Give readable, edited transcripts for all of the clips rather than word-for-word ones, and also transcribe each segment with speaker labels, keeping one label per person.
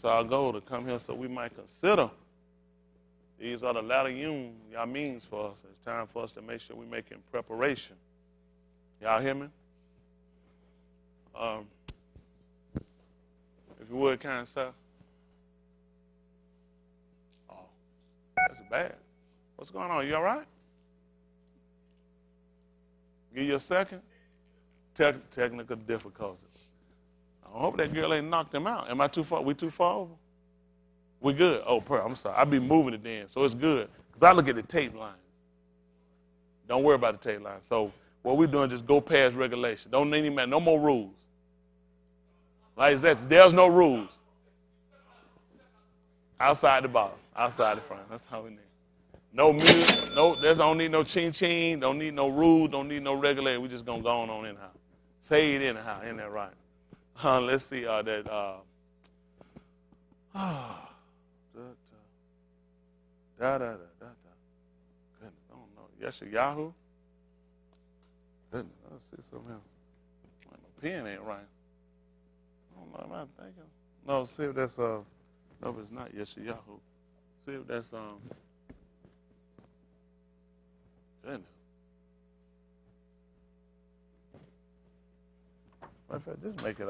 Speaker 1: That's our goal, to come here so we might consider. These are the latter y'all means for us. It's time for us to make sure we're making preparation. Y'all hear me? If you would, kind sir. Oh, that's bad. What's going on? You all right? Give you a second. Technical difficulties. I hope that girl ain't knocked him out. Am I too far? We too far over? We good? Oh, I'm sorry. I be moving it then, so it's good. Because I look at the tape lines. Don't worry about the tape lines. So what we're doing, just go past regulation. Don't need any, no more rules. Like that, there's no rules. Outside the box, outside the front. That's how we need. No music, don't need no ching-ching, don't need no rules, don't need no regulation. We just going to go on anyhow. Say it anyhow, isn't that right? Let's see that. Goodness, I don't know. Yes, Yahoo. Goodness, let's see something else. My pen ain't right. I don't know. Am I thinking? No, see if that's no, it's not. Yes, Yahoo. See if that's Goodness. Matter of fact, just make it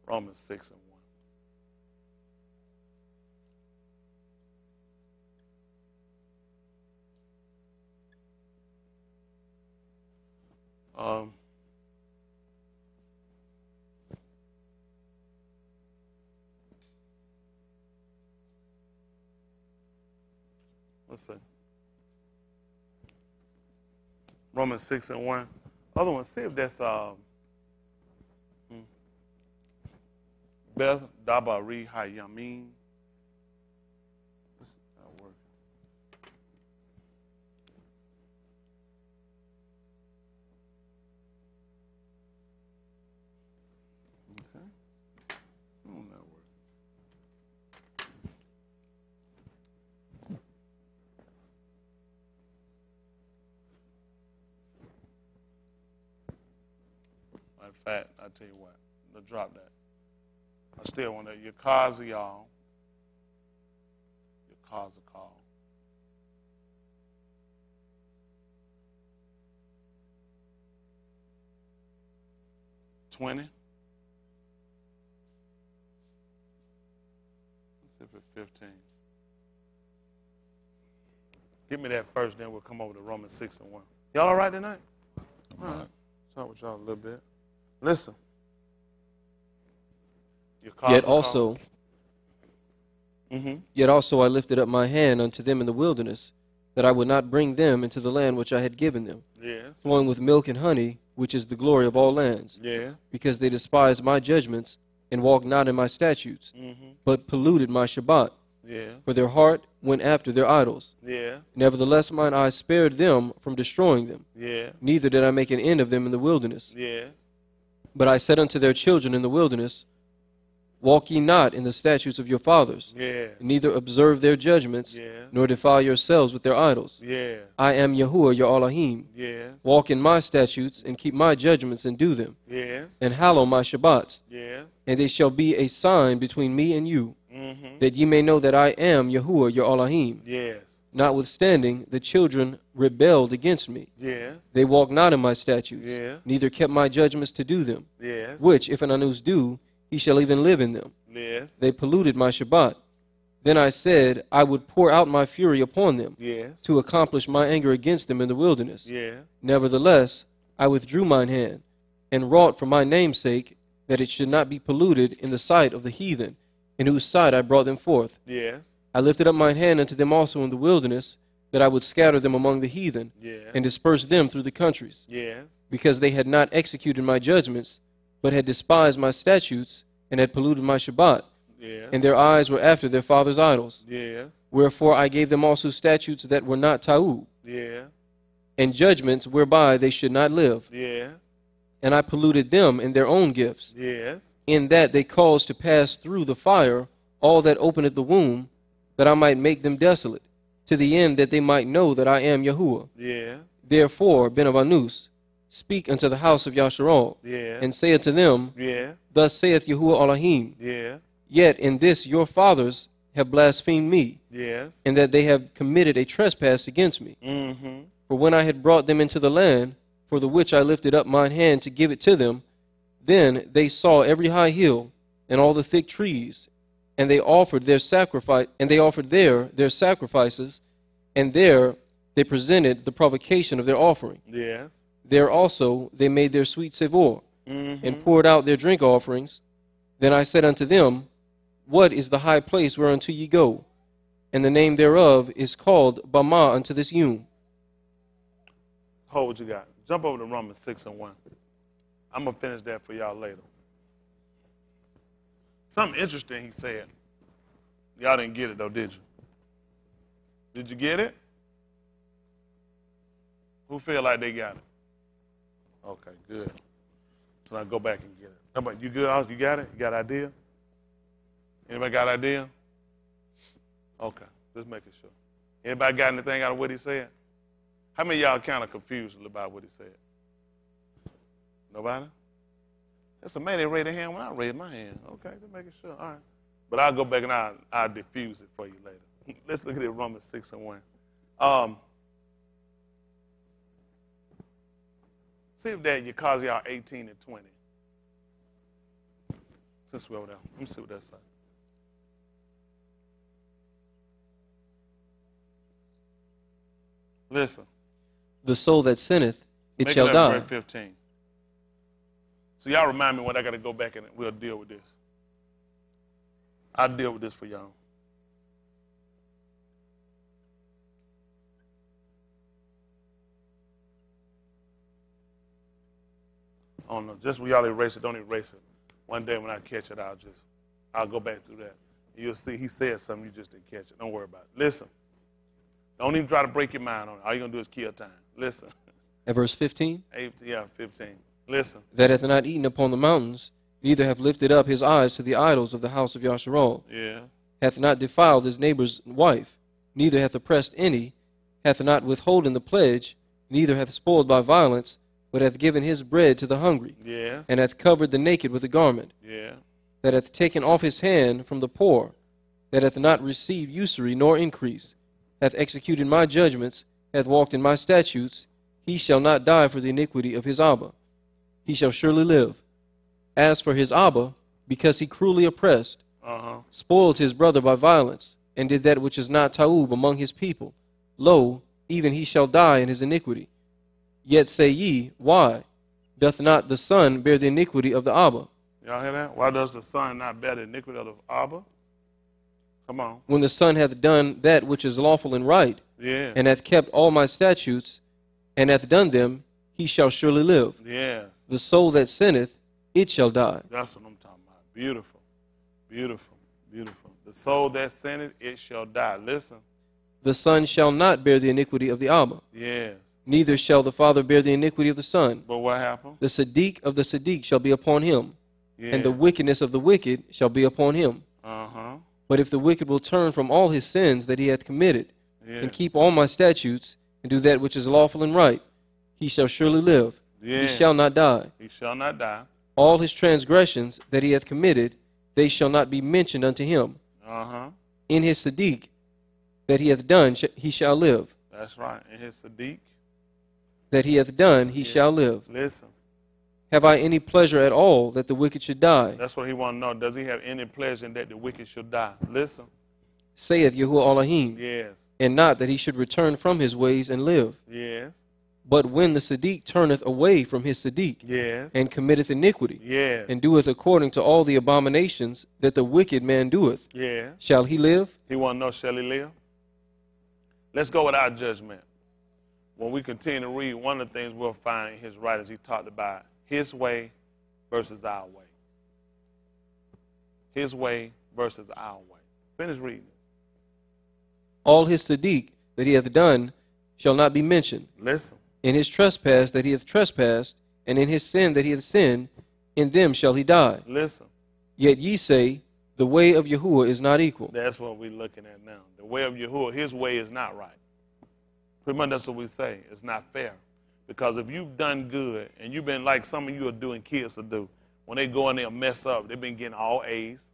Speaker 1: Romans 6 and 1. Let's see. Romans 6 and 1. Other one, see if that's Beth Dabari Hayamin. This is not working. Okay. Oh, not working. In fact, I tell you what, let's drop that. I still want that. Your cars are y'all. Your cars are called. $20. Let's see if it's 15. Give me that first, then we'll come over to Romans 6 and 1. Y'all all right tonight? All right. Talk with y'all a little bit. Listen.
Speaker 2: Yet also I lifted up my hand unto them in the wilderness, that I would not bring them into the land which I had given them, flowing with milk and honey, which is the glory of all lands, because they despised my judgments, and walked not in my statutes, but polluted my Shabbat, for their heart went after their idols. Nevertheless mine eyes spared them from destroying them, neither did I make an end of them in the wilderness. But I said unto their children in the wilderness, walk ye not in the statutes of your fathers, neither observe their judgments, nor defile yourselves with their idols. I am Yahuwah your Elohim. Walk in my statutes, and keep my judgments, and do them, and hallow my Shabbats. And they shall be a sign between me and you, that ye may know that I am Yahuwah your Elohim. Notwithstanding, the children rebelled against me. They walked not in my statutes, neither kept my judgments to do them, which, if an Anus do, he shall even live in them. They polluted my Shabbat. Then I said, I would pour out my fury upon them, to accomplish my anger against them in the wilderness. Nevertheless, I withdrew mine hand, and wrought for my name's sake, that it should not be polluted in the sight of the heathen, in whose sight I brought them forth. I lifted up mine hand unto them also in the wilderness, that I would scatter them among the heathen, and disperse them through the countries, because they had not executed my judgments, but had despised my statutes, and had polluted my Shabbat, and their eyes were after their fathers' idols. Wherefore I gave them also statutes that were not ta'u, and judgments whereby they should not live. And I polluted them in their own gifts, in that they caused to pass through the fire all that openeth the womb, that I might make them desolate, to the end that they might know that I am Yahuwah. Therefore, Ben of Anus, speak unto the house of Yasharal, and say unto them, Thus saith Yahuwah Elohim, Yet in this your fathers have blasphemed me,
Speaker 1: Yes.
Speaker 2: and that they have committed a trespass against me.
Speaker 1: Mm-hmm.
Speaker 2: For when I had brought them into the land, for the which I lifted up mine hand to give it to them, then they saw every high hill and all the thick trees, and they offered their sacrifice, and they offered there their sacrifices, and there they presented the provocation of their offering.
Speaker 1: Yes.
Speaker 2: There also they made their sweet savour, and poured out their drink offerings. Then I said unto them, what is the high place whereunto ye go? And the name thereof is called Bama unto this Yum.
Speaker 1: Hold what you got. Jump over to Romans 6:1. I'm going to finish that for y'all later. Something interesting he said. Y'all didn't get it, though, did you? Did you get it? Who feel like they got it? Okay, good. So now go back and get it. How about you good? You got it? You got an idea? Anybody got an idea? Okay, just making sure. Anybody got anything out of what he said? How many of y'all kind of confused about what he said? Nobody? That's a man that raised their hand when I raised my hand. Okay, just making sure. All right. But I'll go back and I'll diffuse it for you later. Let's look at it, Romans 6:1. See if that you cause y'all 18 and 20. Since we're over there. Let me see what that says. Listen.
Speaker 2: The soul that sinneth, it
Speaker 1: Make
Speaker 2: shall
Speaker 1: it
Speaker 2: die.
Speaker 1: Verse 15. So y'all remind me when I got to go back and we'll deal with this. I'll deal with this for y'all. I don't know. Just when y'all erase it, don't erase it. One day when I catch it, I'll go back through that. You'll see he said something, you just didn't catch it. Don't worry about it. Listen. Don't even try to break your mind on it. All you're going to do is kill time. Listen.
Speaker 2: At verse 15?
Speaker 1: 15. Listen.
Speaker 2: That hath not eaten upon the mountains, neither hath lifted up his eyes to the idols of the house of Yasharal.
Speaker 1: Yeah.
Speaker 2: Hath not defiled his neighbor's wife, neither hath oppressed any, hath not withholden the pledge, neither hath spoiled by violence, but hath given his bread to the hungry.
Speaker 1: Yeah.
Speaker 2: And hath covered the naked with a garment.
Speaker 1: Yeah.
Speaker 2: That hath taken off his hand from the poor, that hath not received usury nor increase, hath executed my judgments, hath walked in my statutes, he shall not die for the iniquity of his Abba. He shall surely live. As for his Abba, because he cruelly oppressed, spoiled his brother by violence, and did that which is not Taub among his people, lo, even he shall die in his iniquity. Yet say ye, why? Doth not the Son bear the iniquity of the Abba?
Speaker 1: Y'all hear that? Why does the Son not bear the iniquity of the Abba? Come on.
Speaker 2: When the Son hath done that which is lawful and right, and hath kept all my statutes, and hath done them, he shall surely live.
Speaker 1: Yes.
Speaker 2: The soul that sinneth, it shall die.
Speaker 1: That's what I'm talking about. Beautiful. Beautiful. Beautiful. The soul that sinneth, it shall die. Listen.
Speaker 2: The Son shall not bear the iniquity of the Abba.
Speaker 1: Yes.
Speaker 2: Neither shall the Father bear the iniquity of the Son.
Speaker 1: But what happened?
Speaker 2: The Tsadyq of the Tsadyq shall be upon him, and the wickedness of the wicked shall be upon him. But if the wicked will turn from all his sins that he hath committed, and keep all my statutes, and do that which is lawful and right, he shall surely live. He shall not die.
Speaker 1: He shall not die.
Speaker 2: All his transgressions that he hath committed, they shall not be mentioned unto him. In his Tsadyq that he hath done, he shall live.
Speaker 1: That's right. In his Tsadyq
Speaker 2: that he hath done, he shall live.
Speaker 1: Listen.
Speaker 2: Have I any pleasure at all that the wicked should die?
Speaker 1: That's what he want to know. Does he have any pleasure in that the wicked should die? Listen.
Speaker 2: Saith Yahuwah Elohim.
Speaker 1: Yes.
Speaker 2: And not that he should return from his ways and live.
Speaker 1: Yes.
Speaker 2: But when the Tsadyq turneth away from his Tsadyq, and committeth iniquity, and doeth according to all the abominations that the wicked man doeth, shall he live?
Speaker 1: He want to know, shall he live? Let's go with our judgment. When we continue to read, one of the things we'll find in his writings, he talked about his way versus our way. His way versus our way. Finish reading.
Speaker 2: All his Tsadyq that he hath done shall not be mentioned.
Speaker 1: Listen.
Speaker 2: In his trespass that he hath trespassed, and in his sin that he hath sinned, in them shall he die.
Speaker 1: Listen.
Speaker 2: Yet ye say, the way of Yahuwah is not equal.
Speaker 1: That's what we're looking at now. The way of Yahuwah, his way is not right. Pretty much that's what we say. It's not fair. Because if you've done good, and you've been like some of you are doing, kids will do, when they go in there and mess up, they've been getting all A's.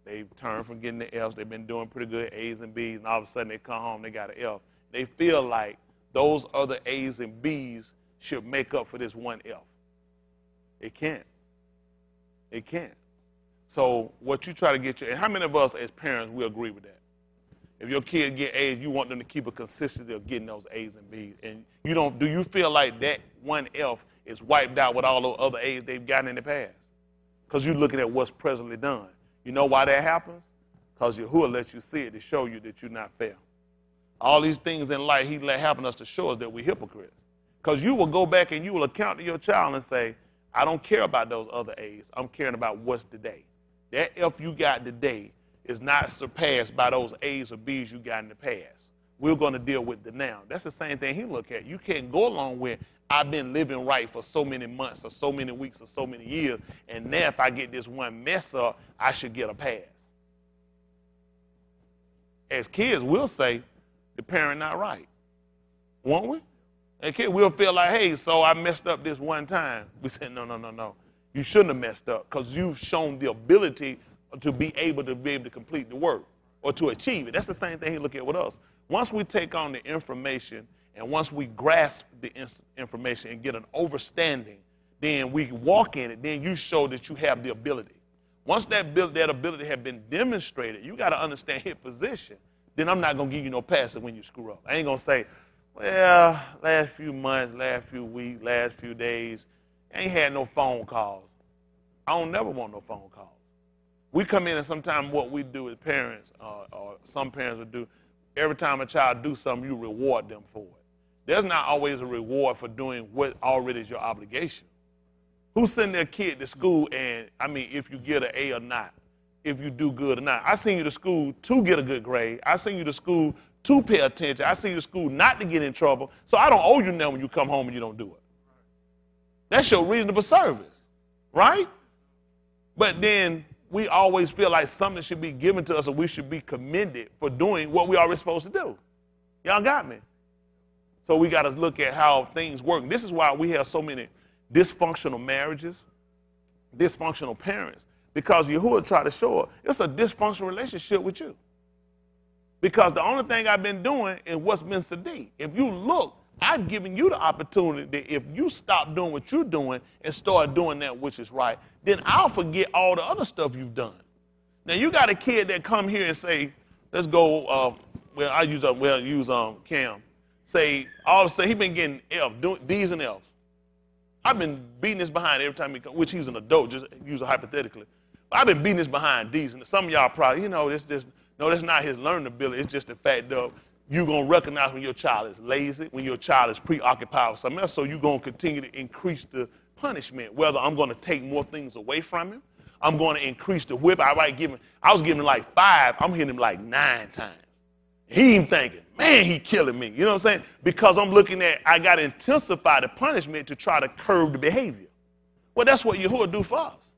Speaker 1: They've turned from getting the Fs. They've been doing pretty good A's and B's, and all of a sudden they come home, they got an F. They feel like those other A's and B's should make up for this one F. It can't. It can't. So what you try to get and how many of us as parents will agree with that? If your kids get A's, you want them to keep a consistency of getting those A's and B's. And you don't, do you feel like that one F is wiped out with all those other A's they've gotten in the past? Because you're looking at what's presently done. You know why that happens? Because Yahuwah lets you see it to show you that you're not fair. All these things in life he let happen us to show us that we're hypocrites. Because you will go back and you will account to your child and say, I don't care about those other A's. I'm caring about what's today. That F you got today is not surpassed by those A's or B's you got in the past. We're going to deal with the now. That's the same thing he look at. You can't go along with, I've been living right for so many months or so many weeks or so many years, and now if I get this one mess up, I should get a pass. As kids, we'll say, the parent not right. Won't we? As kids, we'll feel like, hey, so I messed up this one time. We say, no. You shouldn't have messed up because you've shown the ability to be able to complete the work or to achieve it. That's the same thing he look at with us. Once we take on the information and once we grasp the information and get an understanding, then we walk in it, then you show that you have the ability. Once that ability has been demonstrated, you got to understand his position. Then I'm not going to give you no pass when you screw up. I ain't going to say, well, last few months, last few weeks, last few days, I ain't had no phone calls. I don't never want no phone calls. We come in and sometimes what we do as parents, or some parents will do, every time a child do something, you reward them for it. There's not always a reward for doing what already is your obligation. Who send their kid to school and, if you get an A or not, if you do good or not. I send you to school to get a good grade. I send you to school to pay attention. I send you to school not to get in trouble. So I don't owe you nothing when you come home and you don't do it. That's your reasonable service, right? But then we always feel like something should be given to us or we should be commended for doing what we already supposed to do. Y'all got me? So we got to look at how things work. This is why we have so many dysfunctional marriages, dysfunctional parents, because Yahuwah tried to show us it's a dysfunctional relationship with you. Because the only thing I've been doing is what's been Tsadyq. If you look, I've given you the opportunity that if you stop doing what you're doing and start doing that which is right, then I'll forget all the other stuff you've done. Now, you got a kid that come here and say, let's go, use Cam. Say, all of a sudden, he been getting D's and F's. I've been beating this behind every time he comes, which he's an adult, just use it hypothetically. But I've been beating this behind D's. And some of y'all probably, that's not his learning ability. It's just the fact of you're going to recognize when your child is lazy, when your child is preoccupied with something else, so you're going to continue to increase the punishment, whether I'm going to take more things away from him, I'm going to increase the whip. I was giving him like 5, I'm hitting him like 9 times. He ain't thinking, man, he killing me. You know what I'm saying? Because I'm looking at, I got to intensify the punishment to try to curb the behavior. Well, that's what Yahuwah do for us.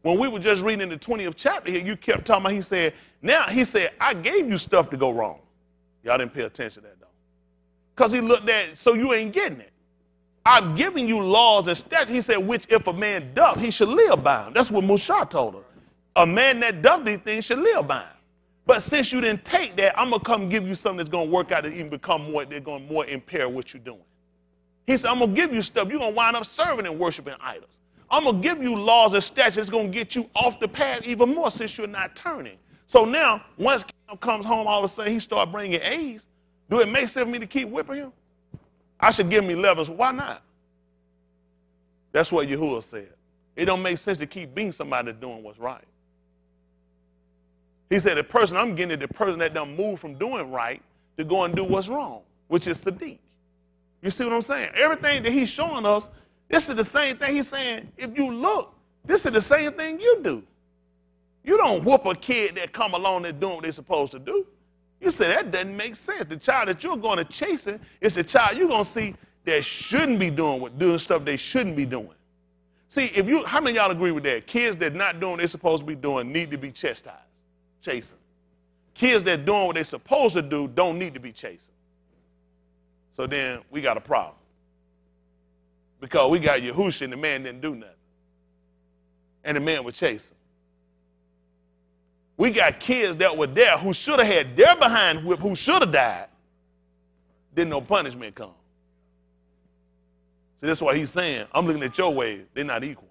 Speaker 1: When we were just reading in the 20th chapter here, you kept talking about, he said, I gave you stuff to go wrong. Y'all didn't pay attention to that, though. Because he looked at, so you ain't getting it. I'm giving you laws and statutes. He said, which if a man doth, he should live by them. That's what Musa told us. A man that doth these things should live by them. But since you didn't take that, I'm going to come give you something that's going to work out to even become more, they're going to more impair what you're doing. He said, I'm going to give you stuff. You're going to wind up serving and worshiping idols. I'm going to give you laws and statutes that's going to get you off the path even more since you're not turning. So now, once Cam comes home, all of a sudden he starts bringing A's. Do it make sense for me to keep whipping him? I should give him 11s. Why not? That's what Yahuwah said. It don't make sense to keep being somebody doing what's right. He said the person I'm getting is the person that done moved from doing right to go and do what's wrong, which is Tsadyq. You see what I'm saying? Everything that he's showing us, this is the same thing he's saying. If you look, this is the same thing you do. You don't whoop a kid that come along and doing what they're supposed to do. You say that doesn't make sense. The child that you're going to chasing is the child you're going to see that shouldn't be doing stuff they shouldn't be doing. See, how many of y'all agree with that? Kids that not doing what they're supposed to be doing need to be chastised, chasing. Kids that doing what they're supposed to do don't need to be chasing. So then we got a problem. Because we got Yahushua and the man didn't do nothing. And the man was chasing. We got kids that were there who should have had their behind whipped, who should have died. Didn't no punishment come. So that's why he's saying, I'm looking at your ways. They're not equal.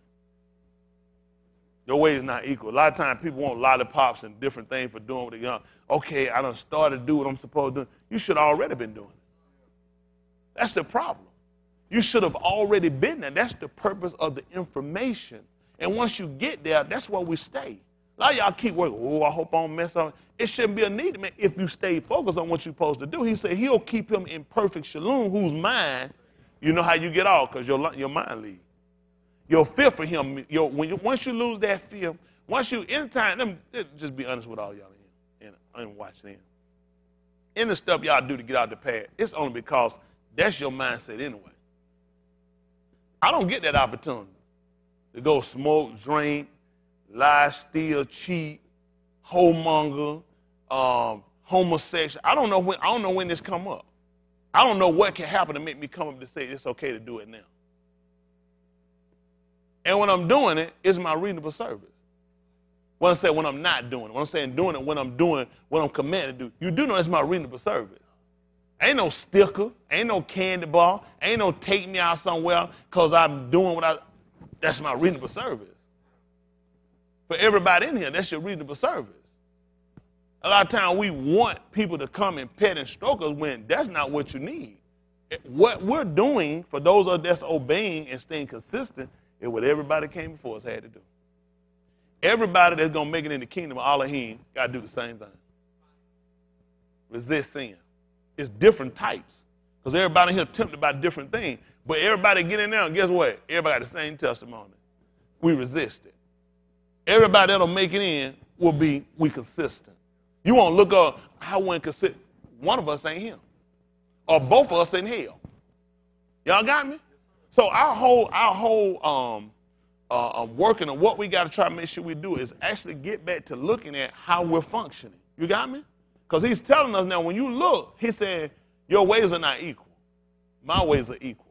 Speaker 1: Your way is not equal. A lot of times people want lollipops and different things for doing what they're young. Okay, I done started to do what I'm supposed to do. You should have already been doing it. That's the problem. You should have already been there. That's the purpose of the information. And once you get there, that's where we stay. A lot of y'all keep working. Oh, I hope I don't mess up. It shouldn't be a need, man, if you stay focused on what you're supposed to do. He said he'll keep him in perfect shalom, whose mind, you know how you get off, because your mind leaves. Your fear for him, once you lose that fear, anytime, just be honest with all y'all and watch them. Any stuff y'all do to get out the path, it's only because that's your mindset anyway. I don't get that opportunity to go smoke, drink, lie, steal, cheat, whoremonger, homosexual. I don't know when this come up. I don't know what can happen to make me come up to say it's okay to do it now. And when I'm doing it, it's my reasonable service. When I say when I'm not doing it, when I'm saying doing it, when I'm doing what I'm commanded to do, you do know it's my reasonable service. Ain't no sticker, ain't no candy bar, ain't no take me out somewhere because I'm doing that's my reasonable service. For everybody in here, that's your reasonable service. A lot of times we want people to come and pet and stroke us when that's not what you need. What we're doing for those of us that's obeying and staying consistent is what everybody came before us had to do. Everybody that's going to make it in the kingdom of Elohim got to do the same thing. Resist sin. It's different types because everybody here tempted by different things. But everybody get in there and guess what? Everybody got the same testimony. We resist it. Everybody that'll make it in will be consistent. You won't look up, I wouldn't consider, one of us ain't him. Or both of us in hell. Y'all got me? So our whole working on what we got to try to make sure we do is actually get back to looking at how we're functioning. You got me? Because he's telling us now, when you look, he said, your ways are not equal. My ways are equal.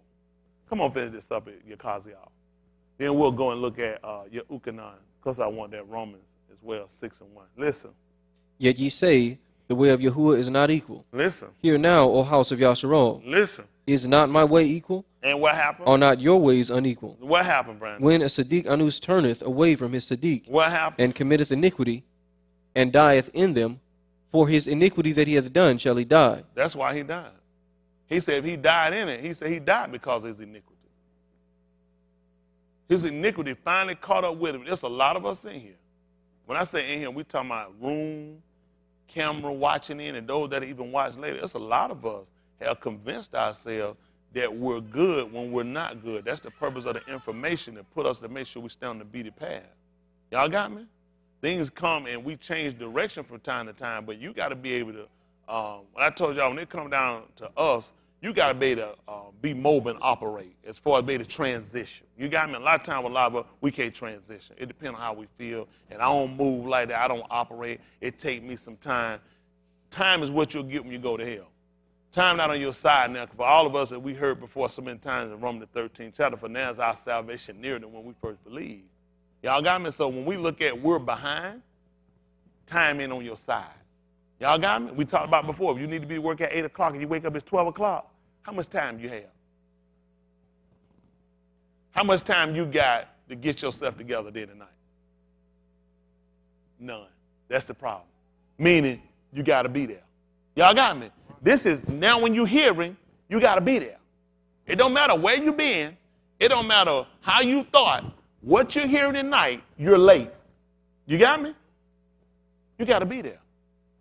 Speaker 1: Come on, finish this up at your Kazial. Then we'll go and look at your Ukanan, because I want that Romans as well, 6:1. Listen.
Speaker 2: Yet ye say, the way of Yahuwah is not equal.
Speaker 1: Listen.
Speaker 2: Hear now, O house of Yasharal.
Speaker 1: Listen.
Speaker 2: Is not my way equal?
Speaker 1: And what happened?
Speaker 2: Are not your ways unequal?
Speaker 1: What happened, Brandon?
Speaker 2: When a Tsadyq Anus turneth away from his Tsadyq,
Speaker 1: what happened?
Speaker 2: And committeth iniquity, and dieth in them, for his iniquity that he hath done shall he die.
Speaker 1: That's why he died. He said if he died in it, he said he died because of his iniquity. His iniquity finally caught up with him. There's a lot of us in here. When I say in here, we're talking about room, camera watching in, and those that even watch later. There's a lot of us have convinced ourselves that we're good when we're not good. That's the purpose of the information that put us to make sure we stay on the beaten path. Y'all got me? Things come and we change direction from time to time, but you got to be able to, when I told y'all, when it comes down to us, you got to be able to be mobile and operate as far as be able to transition. You got me? A lot of times with a lot of us, we can't transition. It depends on how we feel, and I don't move like that. I don't operate. It takes me some time. Time is what you'll get when you go to hell. Time not on your side now. For all of us that we heard before so many times in Romans the 13th chapter, for now is our salvation nearer than when we first believed. Y'all got me? So when we look at we're behind, time ain't on your side. Y'all got me? We talked about before. If you need to be to work at 8 o'clock and you wake up at 12 o'clock, how much time do you have? How much time you got to get yourself together day and night? None. That's the problem. Meaning you got to be there. Y'all got me? This is now when you're hearing, you got to be there. It don't matter where you been. It don't matter how you thought. What you're hearing tonight, you're late. You got me? You got to be there.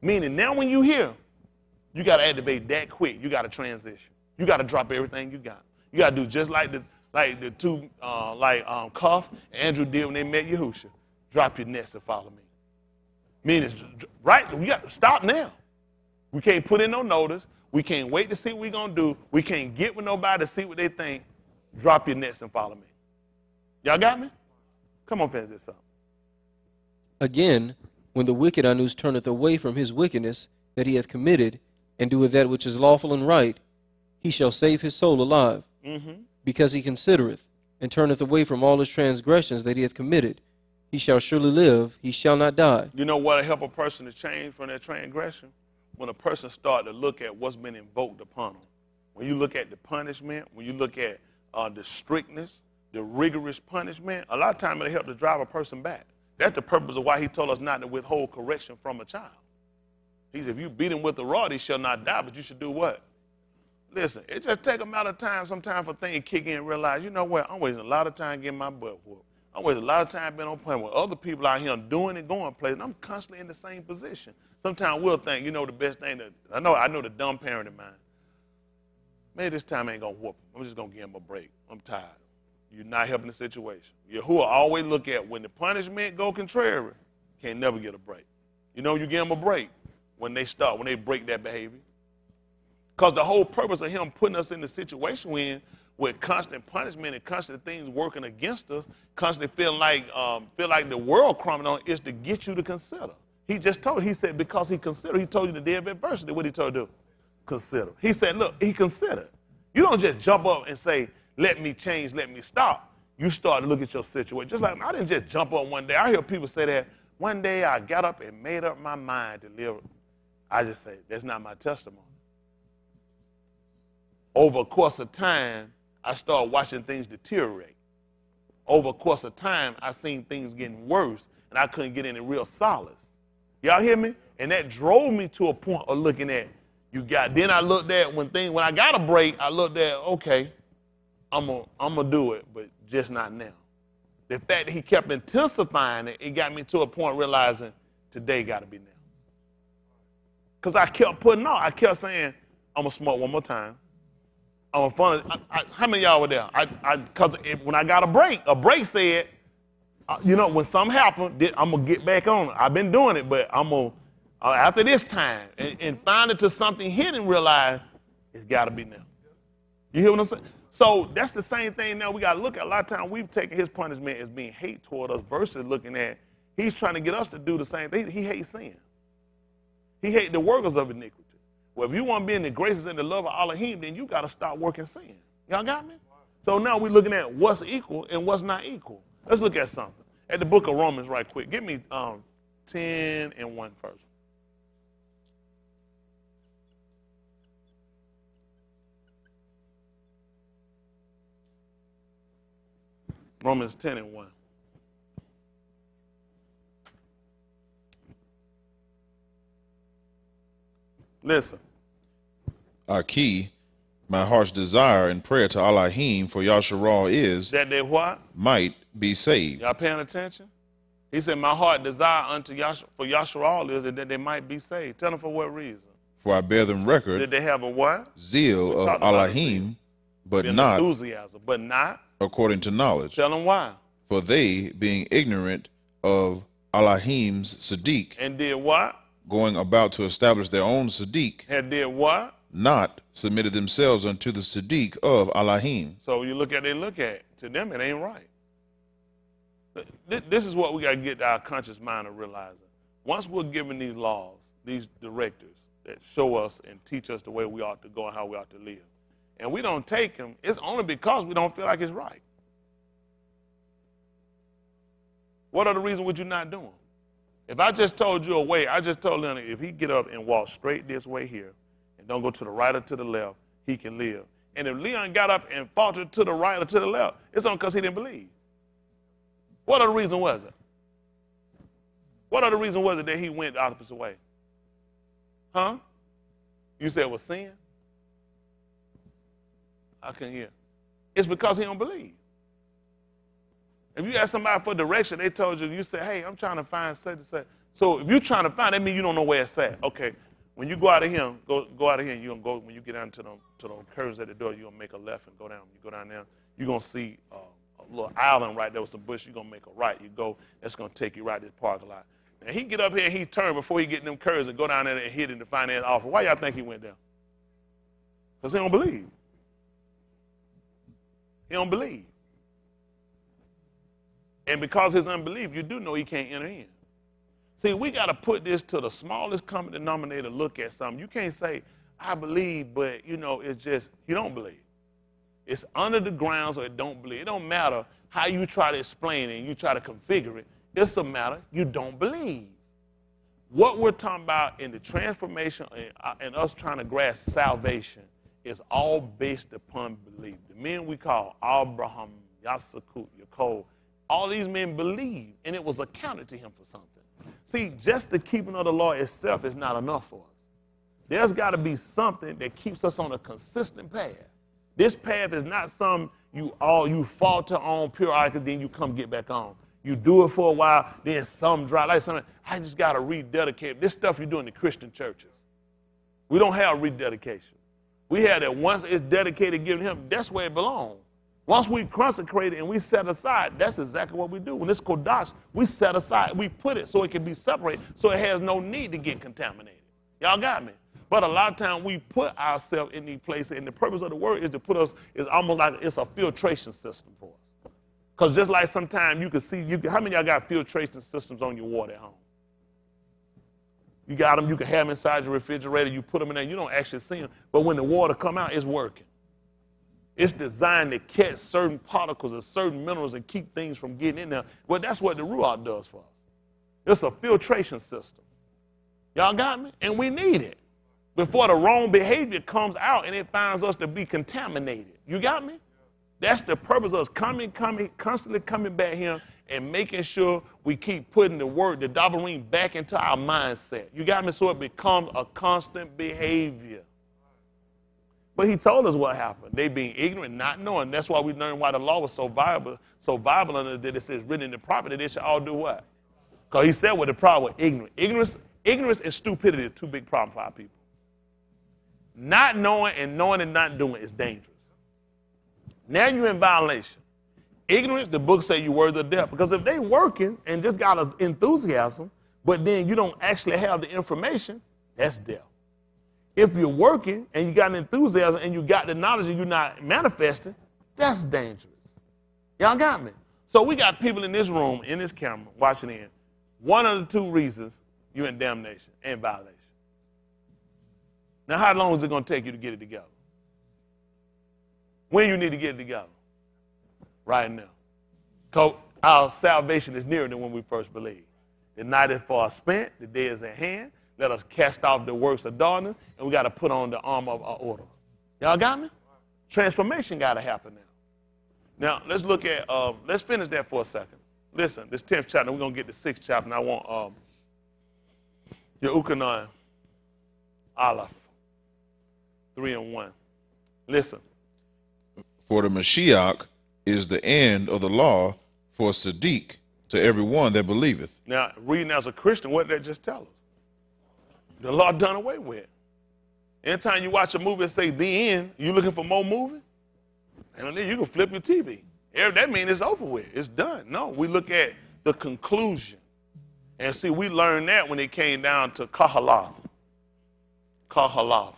Speaker 1: Meaning now when you hear, you got to activate that quick. You got to transition. You got to drop everything you got. You got to do just like the two Cuff and Andrew did when they met Yahushua. Drop your nets and follow me. Meaning, right? We got to stop now. We can't put in no notice. We can't wait to see what we're going to do. We can't get with nobody to see what they think. Drop your nets and follow me. Y'all got me? Come on, finish this up.
Speaker 2: Again, when the wicked Anus turneth away from his wickedness that he hath committed, and doeth that which is lawful and right, he shall save his soul alive, because he considereth, and turneth away from all his transgressions that he hath committed, he shall surely live, he shall not die.
Speaker 1: You know what will help a person to change from their transgression? When a person starts to look at what's been invoked upon them. When you look at the punishment, when you look at the strictness, the rigorous punishment, a lot of times it'll help to drive a person back. That's the purpose of why he told us not to withhold correction from a child. He said, if you beat him with a rod, he shall not die, but you should do what? Listen, it just take a matter of time sometimes for things to kick in and realize, you know what, I'm wasting a lot of time getting my butt whooped. I'm wasting a lot of time being on point with other people out here doing and going places, and I'm constantly in the same position. Sometimes we'll think, you know, the best thing that, I know the dumb parent of mine, maybe this time I ain't gonna whoop him. I'm just gonna give him a break. I'm tired. You're not helping the situation. Yahuwah always look at when the punishment go contrary, can't never get a break. You know, you give them a break when they break that behavior. Because the whole purpose of him putting us in the situation we're in, with constant punishment and constant things working against us, constantly feel like the world crumbling on, is to get you to consider. He said, because he considered, he told you the day of adversity, what he told you to do? Consider. He said, look, he considered. You don't just jump up and say, let me change, let me stop. You start to look at your situation. Just like I didn't just jump up one day. I hear people say that, one day I got up and made up my mind to live. I just say, that's not my testimony. Over a course of time, I started watching things deteriorate. Over a course of time, I seen things getting worse, and I couldn't get any real solace. Y'all hear me? And that drove me to a point of looking at, then I looked at when I got a break, I looked at, okay, I'm gonna do it, but just not now. The fact that he kept intensifying it, it got me to a point realizing today got to be now. Because I kept putting on. I kept saying, I'm going to smoke one more time. I'm going to how many of y'all were there? Because when I got a break said, when something happened, I'm going to get back on it. I've been doing it, but I'm going to, after this time, and find it to something hidden, realize it's got to be now. You hear what I'm saying? So that's the same thing now we got to look at. A lot of times we've taken his punishment as being hate toward us versus looking at he's trying to get us to do the same thing. He hates sin. He hates the workers of iniquity. Well, if you want to be in the graces and the love of Elohim, then you got to stop working sin. Y'all got me? So now we're looking at what's equal and what's not equal. Let's look at something. At the book of Romans right quick. Give me 10 and 1 first. Romans 10 and 1. Listen.
Speaker 3: Our key, my heart's desire and prayer to Elohim for Yasharal is
Speaker 1: that they what?
Speaker 3: Might be saved.
Speaker 1: Y'all paying attention? He said, my heart desire unto for Yasharal is that they might be saved. Tell them for what reason.
Speaker 3: For I bear them record.
Speaker 1: Did they have a what?
Speaker 3: Zeal of Elohim, but not
Speaker 1: enthusiasm, but not
Speaker 3: according to knowledge.
Speaker 1: Tell them why.
Speaker 3: For they, being ignorant of Elohim's Tsadyq,
Speaker 1: and did what?
Speaker 3: Going about to establish their own Tsadyq,
Speaker 1: and did what?
Speaker 3: Not submitted themselves unto the Tsadyq of Elohim.
Speaker 1: So you look at to them it ain't right. This is what we got to get our conscious mind of realizing. Once we're given these laws, these directives that show us and teach us the way we ought to go and how we ought to live, and we don't take them, it's only because we don't feel like it's right. What other reason would you not do them? If I just told you a way, I just told Leonard, if he get up and walk straight this way here and don't go to the right or to the left, he can live. And if Leon got up and faltered to the right or to the left, it's only because he didn't believe. What other reason was it? What other reason was it that he went the opposite way? Huh? You said it was sin? I couldn't hear. It's because he don't believe. If you ask somebody for direction, they told you say, hey, I'm trying to find such and such. So if you're trying to find, that means you don't know where it's at. Okay, when you go out of here, go out of here, and you're going to go, when you get down to the curves at the door, you're going to make a left and go down. You go down there, you're going to see a little island right there with some bush. You're going to make a right. You go, that's going to take you right to the parking lot. Now, he get up here and he turn before he get them curves and go down there and hit in the finance office. Why y'all think he went down? Because he don't believe. He don't believe. And because of his unbelief, you do know he can't enter in. See, we got to put this to the smallest common denominator, look at something. You can't say, I believe, but, it's just, you don't believe. It's under the ground, so it don't believe. It don't matter how you try to explain it and you try to configure it. It's a matter you don't believe. What we're talking about in the transformation and us trying to grasp salvation is all based upon belief. The men we call Abraham, Yasakut, Yaakov, all these men believed, and it was accounted to him for something. See, just the keeping of the law itself is not enough for us. There's got to be something that keeps us on a consistent path. This path is not something you falter on periodically, then you come get back on. You do it for a while, then some dry. Like something, I just got to rededicate. This stuff you do in the Christian churches. We don't have rededication. We have that once it's dedicated, given him, that's where it belongs. Once we consecrate it and we set aside, that's exactly what we do. When it's kodash, we set aside, we put it so it can be separated, so it has no need to get contaminated. Y'all got me? But a lot of times we put ourselves in these places, and the purpose of the word is to put us, it's almost like it's a filtration system for us. Because just like sometimes you can see, how many of y'all got filtration systems on your water at home? You got them, you can have them inside your refrigerator, you put them in there, you don't actually see them, but when the water come out, it's working. It's designed to catch certain particles or certain minerals and keep things from getting in there. Well, that's what the Ruach does for us. It's a filtration system. Y'all got me? And we need it before the wrong behavior comes out and it finds us to be contaminated. You got me? That's the purpose of us constantly coming back here and making sure we keep putting the word, the dabarim, back into our mindset. You got me? So it becomes a constant behavior. But he told us what happened. They being ignorant, not knowing. That's why we learned why the law was so viable under it, that it says written in the prophet that they should all do what? Because he said what the problem was ignorance. Ignorance and stupidity are two big problems for our people. Not knowing and not doing is dangerous. Now you're in violation. Ignorance, the book say you worthy of death. Because if they working and just got an enthusiasm, but then you don't actually have the information, that's death. If you're working and you got an enthusiasm and you got the knowledge and you're not manifesting, that's dangerous. Y'all got me? So we got people in this room, in this camera, watching in. One of the two reasons you're in damnation and violation. Now, how long is it going to take you to get it together? When you need to get it together? Right now. Because our salvation is nearer than when we first believed. The night is far spent, the day is at hand. Let us cast off the works of darkness, and we got to put on the armor of our order. Y'all got me? Transformation got to happen now. Now, let's look at, let's finish that for a second. Listen, this 10th chapter, we're going to get the 6th chapter, and I want Yehukanan Aleph, 3 and 1. Listen.
Speaker 3: For the Mashiach is the end of the law for Tsadyq to every one that believeth.
Speaker 1: Now, reading as a Christian, what did that just tell us? The law done away with. Anytime you watch a movie and say the end, you looking for more movie? And then you can flip your TV. That means it's over with. It's done. No, we look at the conclusion. And see, we learned that when it came down to Kahalath. Kahalath.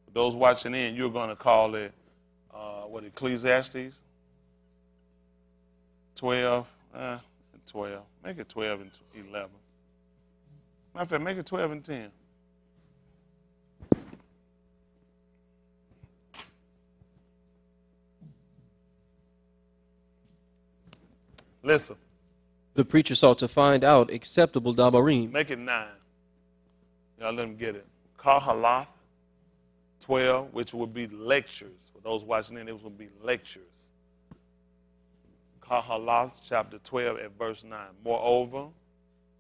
Speaker 1: For those watching in, you're going to call it, Ecclesiastes? 12. Make it 12 and 11. Matter of fact, make it 12 and 10. Listen.
Speaker 2: The preacher sought to find out acceptable dabarim.
Speaker 1: Make it 9. Y'all let him get it. Kahalath, 12, which would be lectures. For those watching in, it would be lectures. Kahalath, chapter 12, at verse 9. Moreover,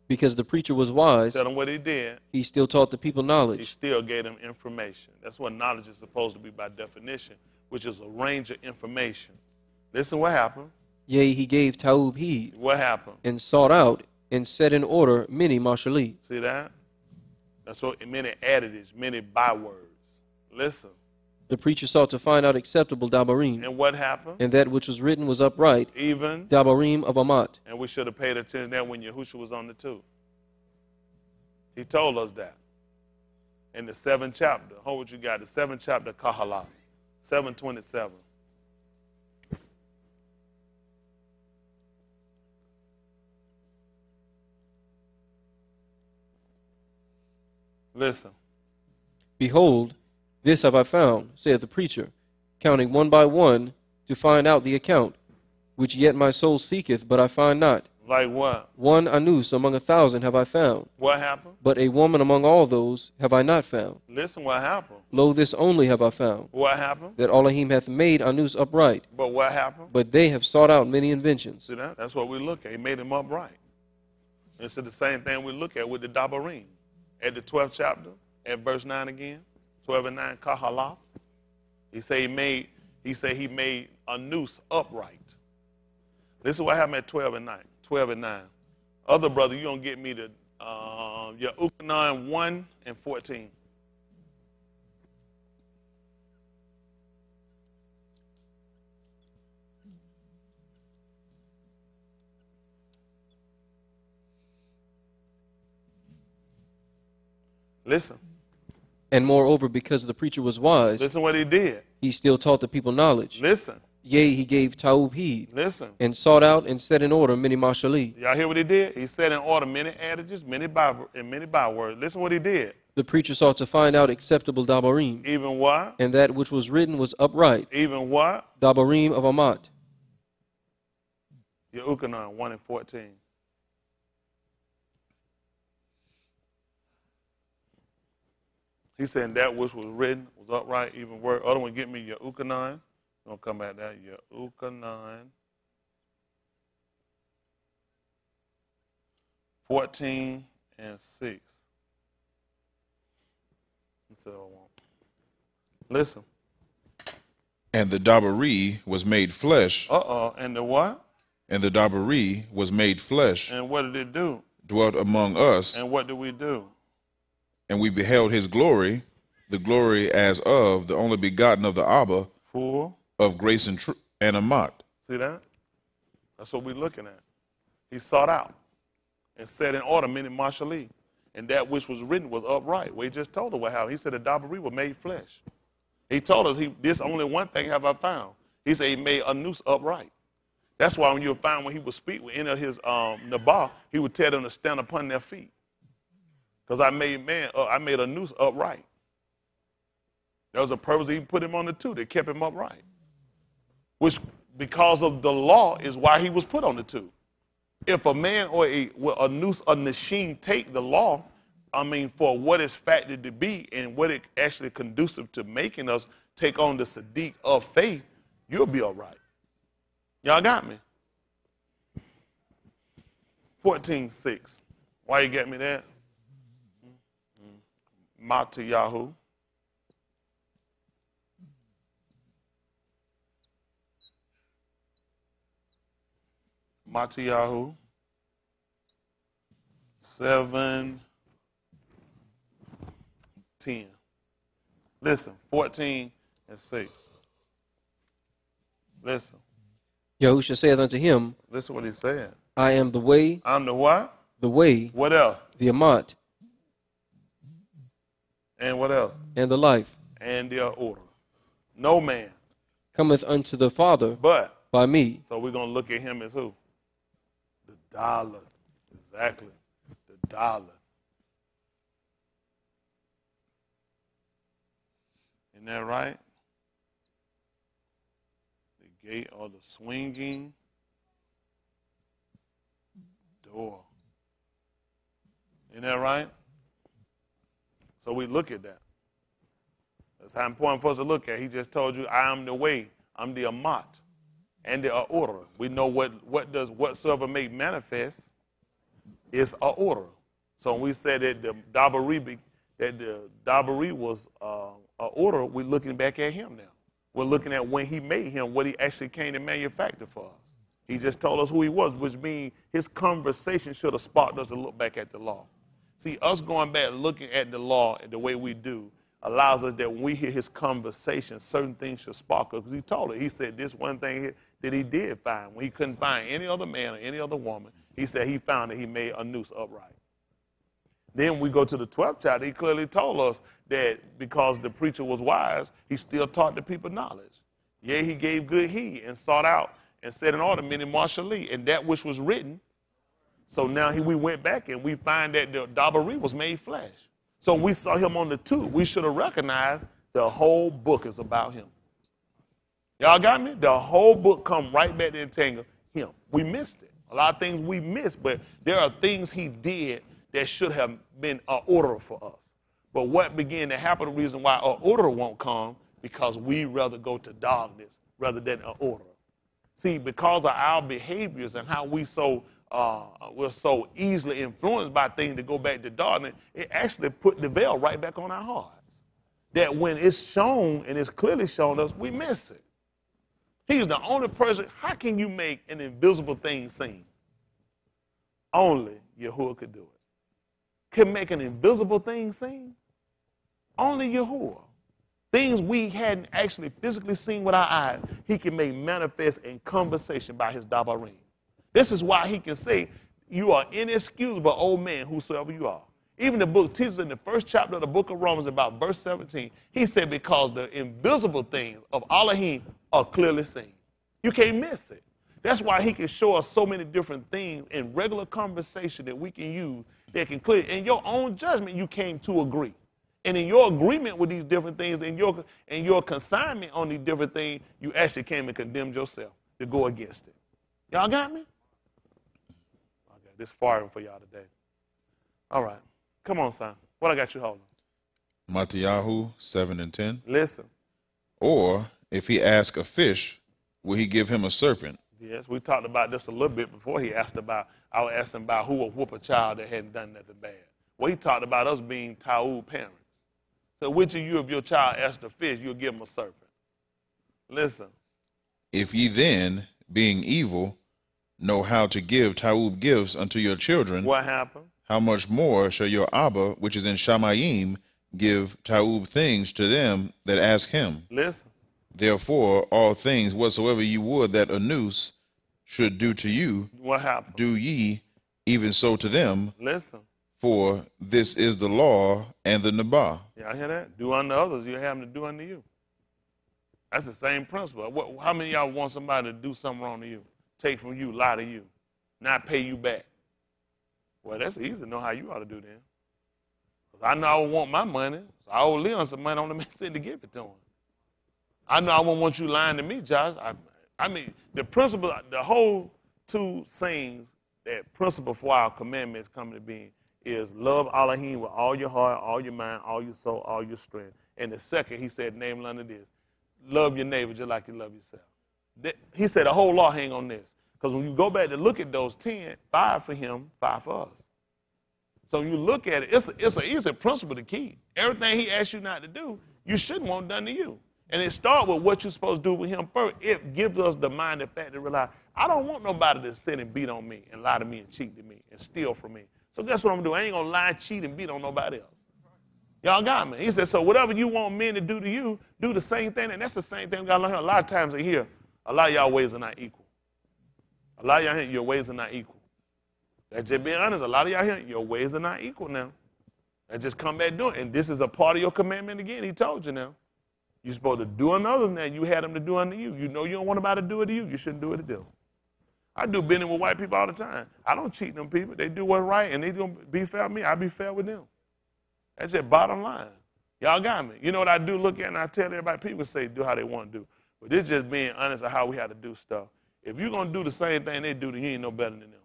Speaker 2: because the preacher was wise,
Speaker 1: tell them what he did.
Speaker 2: He still taught the people knowledge.
Speaker 1: He still gave them information. That's what knowledge is supposed to be by definition, which is a range of information. Listen what happened.
Speaker 2: Yea, he gave Taub heed.
Speaker 1: What happened?
Speaker 2: And sought out and set in order many mashali.
Speaker 1: See that? That's what many additives, many bywords. Listen.
Speaker 2: The preacher sought to find out acceptable dabarim.
Speaker 1: And what happened?
Speaker 2: And that which was written was upright.
Speaker 1: Even
Speaker 2: dabarim of Amat.
Speaker 1: And we should have paid attention to that when Yahushua was on the 2. He told us that. In the 7th chapter. Hold what you got. The 7th chapter, Kahalath. 7:27. Listen.
Speaker 2: Behold, This have I found, saith the preacher, counting one by one to find out the account, which yet my soul seeketh, but I find not.
Speaker 1: Like what?
Speaker 2: One anus among 1,000 have I found.
Speaker 1: What happened?
Speaker 2: But a woman among all those have I not found.
Speaker 1: Listen what happened.
Speaker 2: Lo, this only have I found.
Speaker 1: What happened?
Speaker 2: That Elohim hath made anus upright.
Speaker 1: But what happened?
Speaker 2: But they have sought out many inventions.
Speaker 1: See that? That's what we look at. He made him upright. It's the same thing we look at with the Dabarim. At the 12th chapter, at verse 9 again, 12 and 9, Kahalath. He said he made a noose upright. This is what happened at 12 and 9. 12 and 9. Other brother, you're going to get me to your Ukanon 1 and 14. Listen.
Speaker 2: And moreover, because the preacher was wise,
Speaker 1: listen what he did.
Speaker 2: He still taught the people knowledge.
Speaker 1: Listen.
Speaker 2: Yea, he gave Ta'ub heed.
Speaker 1: Listen.
Speaker 2: And sought out and set in order many mashali.
Speaker 1: Y'all hear what he did? He set in order many adages, many bywords. Listen what he did.
Speaker 2: The preacher sought to find out acceptable dabarim.
Speaker 1: Even what?
Speaker 2: And that which was written was upright.
Speaker 1: Even what?
Speaker 2: Dabarim of Amat.
Speaker 1: Your Ukanon 1 and 14. He said that which was written was upright, even word. Other one, get me your Ukanon. Gonna come back that your Ukanon 14 and 6. That's what I want. Listen.
Speaker 3: And the Dabari was made flesh.
Speaker 1: And the what?
Speaker 3: And the Dabari was made flesh.
Speaker 1: And what did it do?
Speaker 3: Dwelt among us.
Speaker 1: And what do we do?
Speaker 3: And we beheld his glory, the glory as of the only begotten of the Abba,
Speaker 1: full
Speaker 3: of grace and Amat.
Speaker 1: See that? That's what we're looking at. He sought out and set in order many mashali. And that which was written was upright. Well, he just told us what happened. He said the Dabari was made flesh. He told us, this only one thing have I found. He said he made a noose upright. That's why when you find when he would speak with any of his Nabah, he would tell them to stand upon their feet. Because I made a noose upright. There was a purpose he put him on the two that kept him upright. Which, because of the law, is why he was put on the two. If a man or a noose, a machine take the law, for what it's factored to be and what it actually conducive to making us take on the Tsadyq of faith, you'll be all right. Y'all got me? 14:6. Why you get me that? Matayahu. Matayahu. 7:10. Listen, 14 and 6. Listen.
Speaker 2: Yahusha saith unto him,
Speaker 1: listen what he said.
Speaker 2: I am the way.
Speaker 1: I'm the what?
Speaker 2: The way.
Speaker 1: What else?
Speaker 2: The Amat.
Speaker 1: And what else?
Speaker 2: And the life.
Speaker 1: And the order. No man
Speaker 2: cometh unto the Father
Speaker 1: but
Speaker 2: by me.
Speaker 1: So we're going to look at him as who? The dollar. Exactly. The dollar. Isn't that right? The gate or the swinging door. Isn't that right? So we look at that. That's how important for us to look at. He just told you, I am the way. I'm the Amat and the order. We know what does whatsoever make manifest is a order. So when we said that the Dabari was a order, we're looking back at him now. We're looking at when he made him, what he actually came to manufacture for us. He just told us who he was, which means his conversation should have sparked us to look back at the law. See, us going back looking at the law the way we do allows us that when we hear his conversation, certain things should spark us. Because he told it. He said this one thing here that he did find. When he couldn't find any other man or any other woman, he said he found that he made a noose upright. Then we go to the 12th chapter. He clearly told us that because the preacher was wise, he still taught the people knowledge. Yea, he gave good heed and sought out and set in order many marshali, and that which was written. So now we went back and we find that the Dabari was made flesh. So we saw him on the two. We should have recognized The whole book is about him. Y'all got me? The whole book come right back to entangle him. We missed it. A lot of things we missed, but there are things he did that should have been an order for us. But what began to happen, the reason why an order won't come, because we rather go to darkness rather than an order. See, because of our behaviors and how we're so easily influenced by things to go back to darkness, it actually put the veil right back on our hearts. That when it's shown and it's clearly shown us, we miss it. He's the only person. How can you make an invisible thing seen? Only Yahuwah could do it. Can make an invisible thing seen? Only Yahuwah. Things we hadn't actually physically seen with our eyes, he can make manifest in conversation by his dabarim. This is why he can say, you are inexcusable, old man, whosoever you are. Even the book teaches in the first chapter of the book of Romans, about verse 17, he said, because the invisible things of Elohim are clearly seen. You can't miss it. That's why he can show us so many different things in regular conversation that we can use that can clear. In your own judgment, you came to agree. And in your agreement with these different things, and your consignment on these different things, you actually came and condemned yourself to go against it. Y'all got me? I got this firing for y'all today. All right. Come on, son. What I got you holding?
Speaker 3: Mattiyahu 7 and 10.
Speaker 1: Listen.
Speaker 3: Or if he ask a fish, will he give him a serpent?
Speaker 1: Yes, we talked about this a little bit before. I was asking about who would whoop a child that hadn't done nothing bad. Well, he talked about us being Ta'ud parents. So which of you, if your child asks a fish, you'll give him a serpent? Listen.
Speaker 3: If ye then, being evil, know how to give Ta'ud gifts unto your children,
Speaker 1: what happened?
Speaker 3: How much more shall your Abba, which is in Shamayim, give Ta'ub things to them that ask him?
Speaker 1: Listen.
Speaker 3: Therefore, all things whatsoever you would that Anus should do to you,
Speaker 1: what happened?
Speaker 3: Do ye even so to them.
Speaker 1: Listen.
Speaker 3: For this is the law and the Nabah.
Speaker 1: Y'all hear that? Do unto others, you have them to do unto you. That's the same principle. How many of y'all want somebody to do something wrong to you? Take from you, lie to you, not pay you back? Well, that's easy to know how you ought to do then. Because I know I would want my money, so I owe Leon some money on the man to give it to him. I know I won't want you lying to me, Josh. I mean, the principle, the whole two sayings, that principle for our commandments coming to being is love Elohim with all your heart, all your mind, all your soul, all your strength. And the second, he said, name under this, love your neighbor just like you love yourself. He said the whole law hang on this. Because when you go back to look at those 10, 5 for him, 5 for us. So when you look at it, it's an easy principle to keep. Everything he asks you not to do, you shouldn't want done to you. And it starts with what you're supposed to do with him first. It gives us the mind and fact to realize, I don't want nobody to sit and beat on me and lie to me and cheat to me and steal from me. So guess what I'm going to do? I ain't going to lie, cheat, and beat on nobody else. Y'all got me. He said, so whatever you want men to do to you, do the same thing. And that's the same thing we got to learn. A lot of times in here, a lot of y'all ways are not equal. A lot of y'all here, your ways are not equal. That's just being honest. A lot of y'all here, your ways are not equal now. That just come back doing it. And this is a part of your commandment again. He told you now. You're supposed to do unto others now. You had them to do unto you. You know you don't want nobody to do it to you. You shouldn't do it to them. I do business with white people all the time. I don't cheat them people. They do what's right, and they don't be fair with me. I be fair with them. That's just bottom line. Y'all got me. You know what I do look at, and I tell everybody, people say do how they want to do. But this just being honest of how we have to do stuff. If you're going to do the same thing they do, then you ain't no better than them.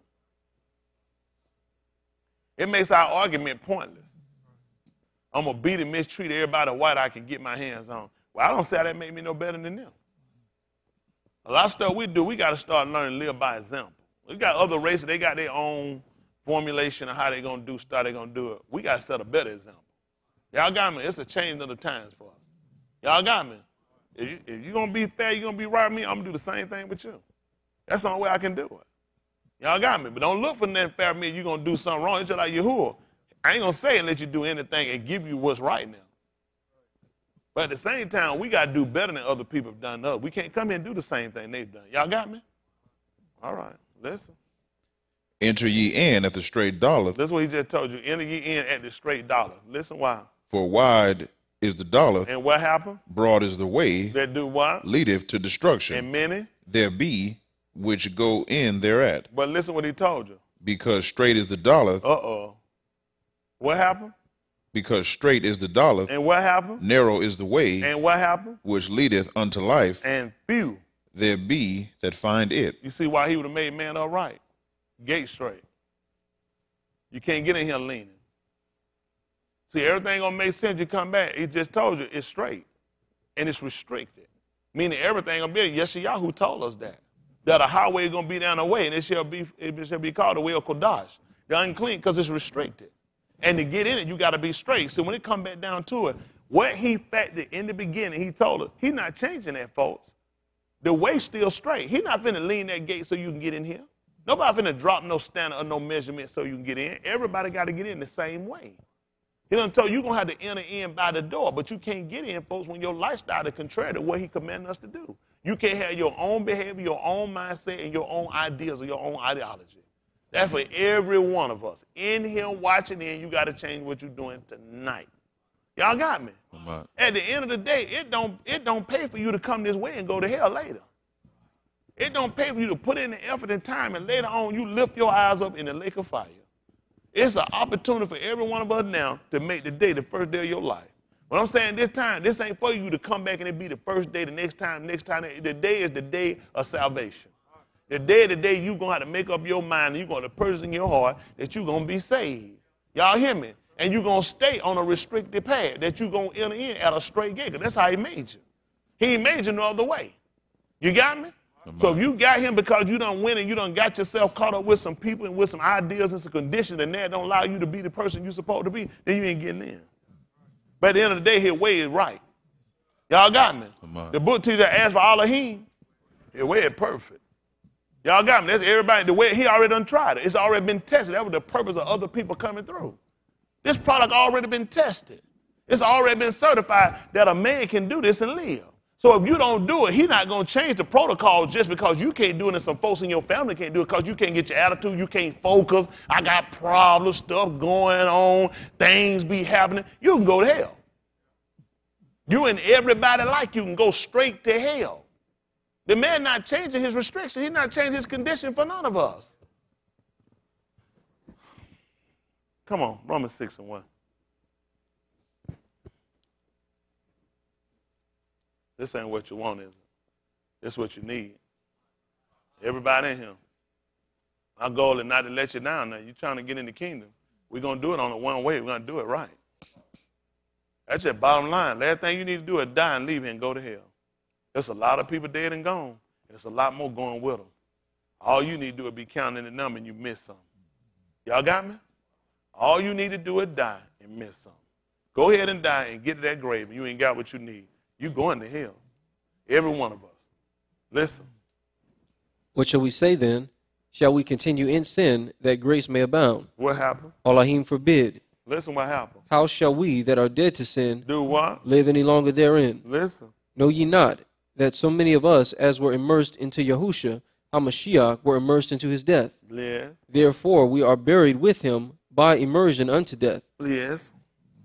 Speaker 1: It makes our argument pointless. I'm going to beat and mistreat everybody white I can get my hands on. Well, I don't say that make me no better than them. A lot of stuff we do, we got to start learning to live by example. We got other races, they got their own formulation of how they're going to do stuff, they're going to do it. We got to set a better example. Y'all got me? It's a change of the times for us. Y'all got me? If you're going to be fair, you're going to be right with me, I'm going to do the same thing with you. That's the only way I can do it. Y'all got me? But don't look for nothing fair with me, you're going to do something wrong. It's just like Yahuwah. I ain't going to say and let you do anything and give you what's right now. But at the same time, we got to do better than other people have done to us. We can't come here and do the same thing they've done. Y'all got me? All right, listen.
Speaker 3: Enter ye in at the straight dollar.
Speaker 1: That's what he just told you. Enter ye in at the straight dollar. Listen why.
Speaker 3: For wide is the dollar.
Speaker 1: And what happened?
Speaker 3: Broad is the way.
Speaker 1: That do what?
Speaker 3: Leadeth to destruction.
Speaker 1: And many?
Speaker 3: There be which go in thereat.
Speaker 1: But listen what he told you.
Speaker 3: Because straight is the dollar.
Speaker 1: Uh-oh. What happened?
Speaker 3: Because straight is the dollar.
Speaker 1: And what happened?
Speaker 3: Narrow is the way.
Speaker 1: And what happened?
Speaker 3: Which leadeth unto life.
Speaker 1: And few
Speaker 3: there be that find it.
Speaker 1: You see why he would have made man upright? Gate straight. You can't get in here leaning. See, everything gonna make sense. You come back. He just told you it's straight. And it's restricted. Meaning everything gonna be. Yeshayahu told us that a highway is gonna be down the way, and it shall be called the way of Kodash. The unclean, because it's restricted. And to get in it, you gotta be straight. So when it come back down to it, what he factored in the beginning, he told us, he's not changing that, folks. The way still straight. He's not finna lean that gate so you can get in here. Nobody finna drop no standard or no measurement so you can get in. Everybody gotta get in the same way. He done told you, you're gonna have to enter in by the door, but you can't get in, folks, when your lifestyle is contrary to what he commanded us to do. You can't have your own behavior, your own mindset, and your own ideas or your own ideology. That's for every one of us. In here, watching in, you got to change what you're doing tonight. Y'all got me?
Speaker 3: Right.
Speaker 1: At the end of the day, it don't pay for you to come this way and go to hell later. It don't pay for you to put in the effort and time, and later on you lift your eyes up in the lake of fire. It's an opportunity for every one of us now to make the day the first day of your life. What I'm saying this time, this ain't for you to come back and it be the first day, the next time. The day is the day of salvation. The day you're going to have to make up your mind and you're going to purpose in your heart that you're going to be saved. Y'all hear me? And you're going to stay on a restricted path that you're going to enter in at a straight gate, because that's how he made you. He ain't made you no other way. You got me? So if you got him because you done win and you done got yourself caught up with some people and with some ideas and some conditions and that don't allow you to be the person you're supposed to be, then you ain't getting in. But at the end of the day, his way is right. Y'all got me? The book teacher asked for Elohim. His way is perfect. Y'all got me? That's everybody. The way he already done tried it. It's already been tested. That was the purpose of other people coming through. This product already been tested. It's already been certified that a man can do this and live. So if you don't do it, he's not going to change the protocol just because you can't do it and some folks in your family can't do it because you can't get your attitude, you can't focus. I got problems, stuff going on, things be happening. You can go to hell. You and everybody like you can go straight to hell. The man not changing his restrictions. He's not changing his condition for none of us. Come on, Romans 6:1. This ain't what you want, is it? This is what you need. Everybody in here. My goal is not to let you down now. You're trying to get in the kingdom. We're going to do it on a one way. We're going to do it right. That's your bottom line. Last thing you need to do is die and leave here and go to hell. There's a lot of people dead and gone. There's a lot more going with them. All you need to do is be counting the number and you miss something. Y'all got me? All you need to do is die and miss something. Go ahead and die and get to that grave and you ain't got what you need. You going to hell. Every one of us. Listen.
Speaker 2: What shall we say then? Shall we continue in sin that grace may abound?
Speaker 1: What happened?
Speaker 2: Elohim forbid.
Speaker 1: Listen what happened.
Speaker 2: How shall we that are dead to sin
Speaker 1: do what?
Speaker 2: Live any longer therein?
Speaker 1: Listen.
Speaker 2: Know ye not that so many of us as were immersed into Yahusha, HaMashiach, were immersed into his death?
Speaker 1: Yeah.
Speaker 2: Therefore we are buried with him by immersion unto death.
Speaker 1: Yes.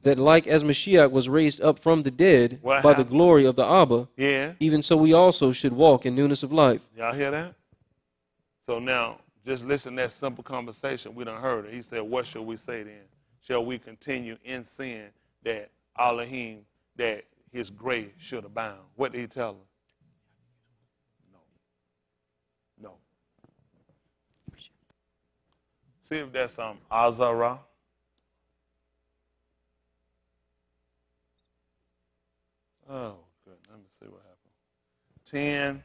Speaker 2: That like as Mashiach was raised up from the dead by the glory of the Abba, even so we also should walk in newness of life.
Speaker 1: Y'all hear that? So now, just listen to that simple conversation. We done heard it. He said, what shall we say then? Shall we continue in sin that Elohim, that his grace should abound? What did he tell us? No. See if that's Azara. Oh, good. Let me see what happened. 10.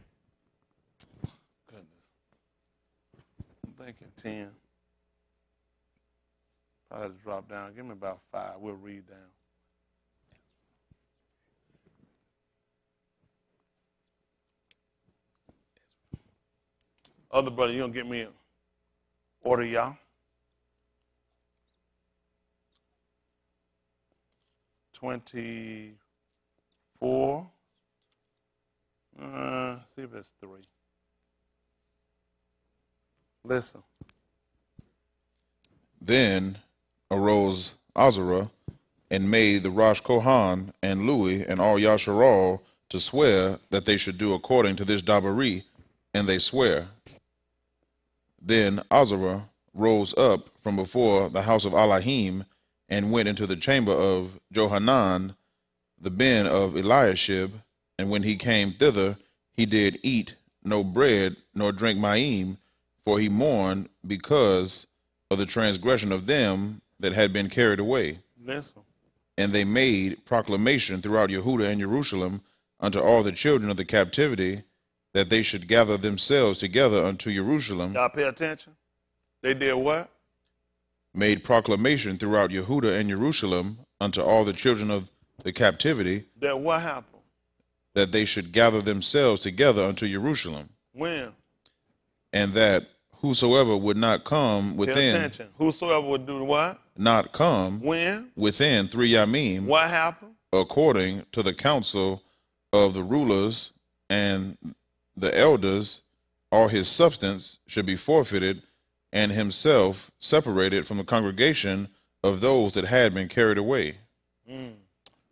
Speaker 1: Goodness. I'm thinking 10. Probably just drop down. Give me about 5. We'll read down. Other brother, you gonna get me an order, y'all? 24. See if it's 3. Listen.
Speaker 3: Then arose Azara and made the Rosh Kohan and Louis and all Yasharal to swear that they should do according to this Dabari, and they swear. Then Azara rose up from before the house of Elohim and went into the chamber of Johanan, the ben of Eliashib. And when he came thither, he did eat no bread nor drink mayim, for he mourned because of the transgression of them that had been carried away.
Speaker 1: Listen.
Speaker 3: And they made proclamation throughout Yehuda and Jerusalem unto all the children of the captivity, that they should gather themselves together unto Jerusalem.
Speaker 1: Y'all pay attention? They did what?
Speaker 3: Made proclamation throughout Yehuda and Jerusalem unto all the children of the captivity.
Speaker 1: That what happened?
Speaker 3: That they should gather themselves together unto Jerusalem.
Speaker 1: When?
Speaker 3: And that whosoever would not come within.
Speaker 1: Pay attention. Whosoever would do what?
Speaker 3: Not come.
Speaker 1: When?
Speaker 3: Within 3 yamim.
Speaker 1: What happened?
Speaker 3: According to the counsel of the rulers and the elders, all his substance should be forfeited, and himself separated from the congregation of those that had been carried away.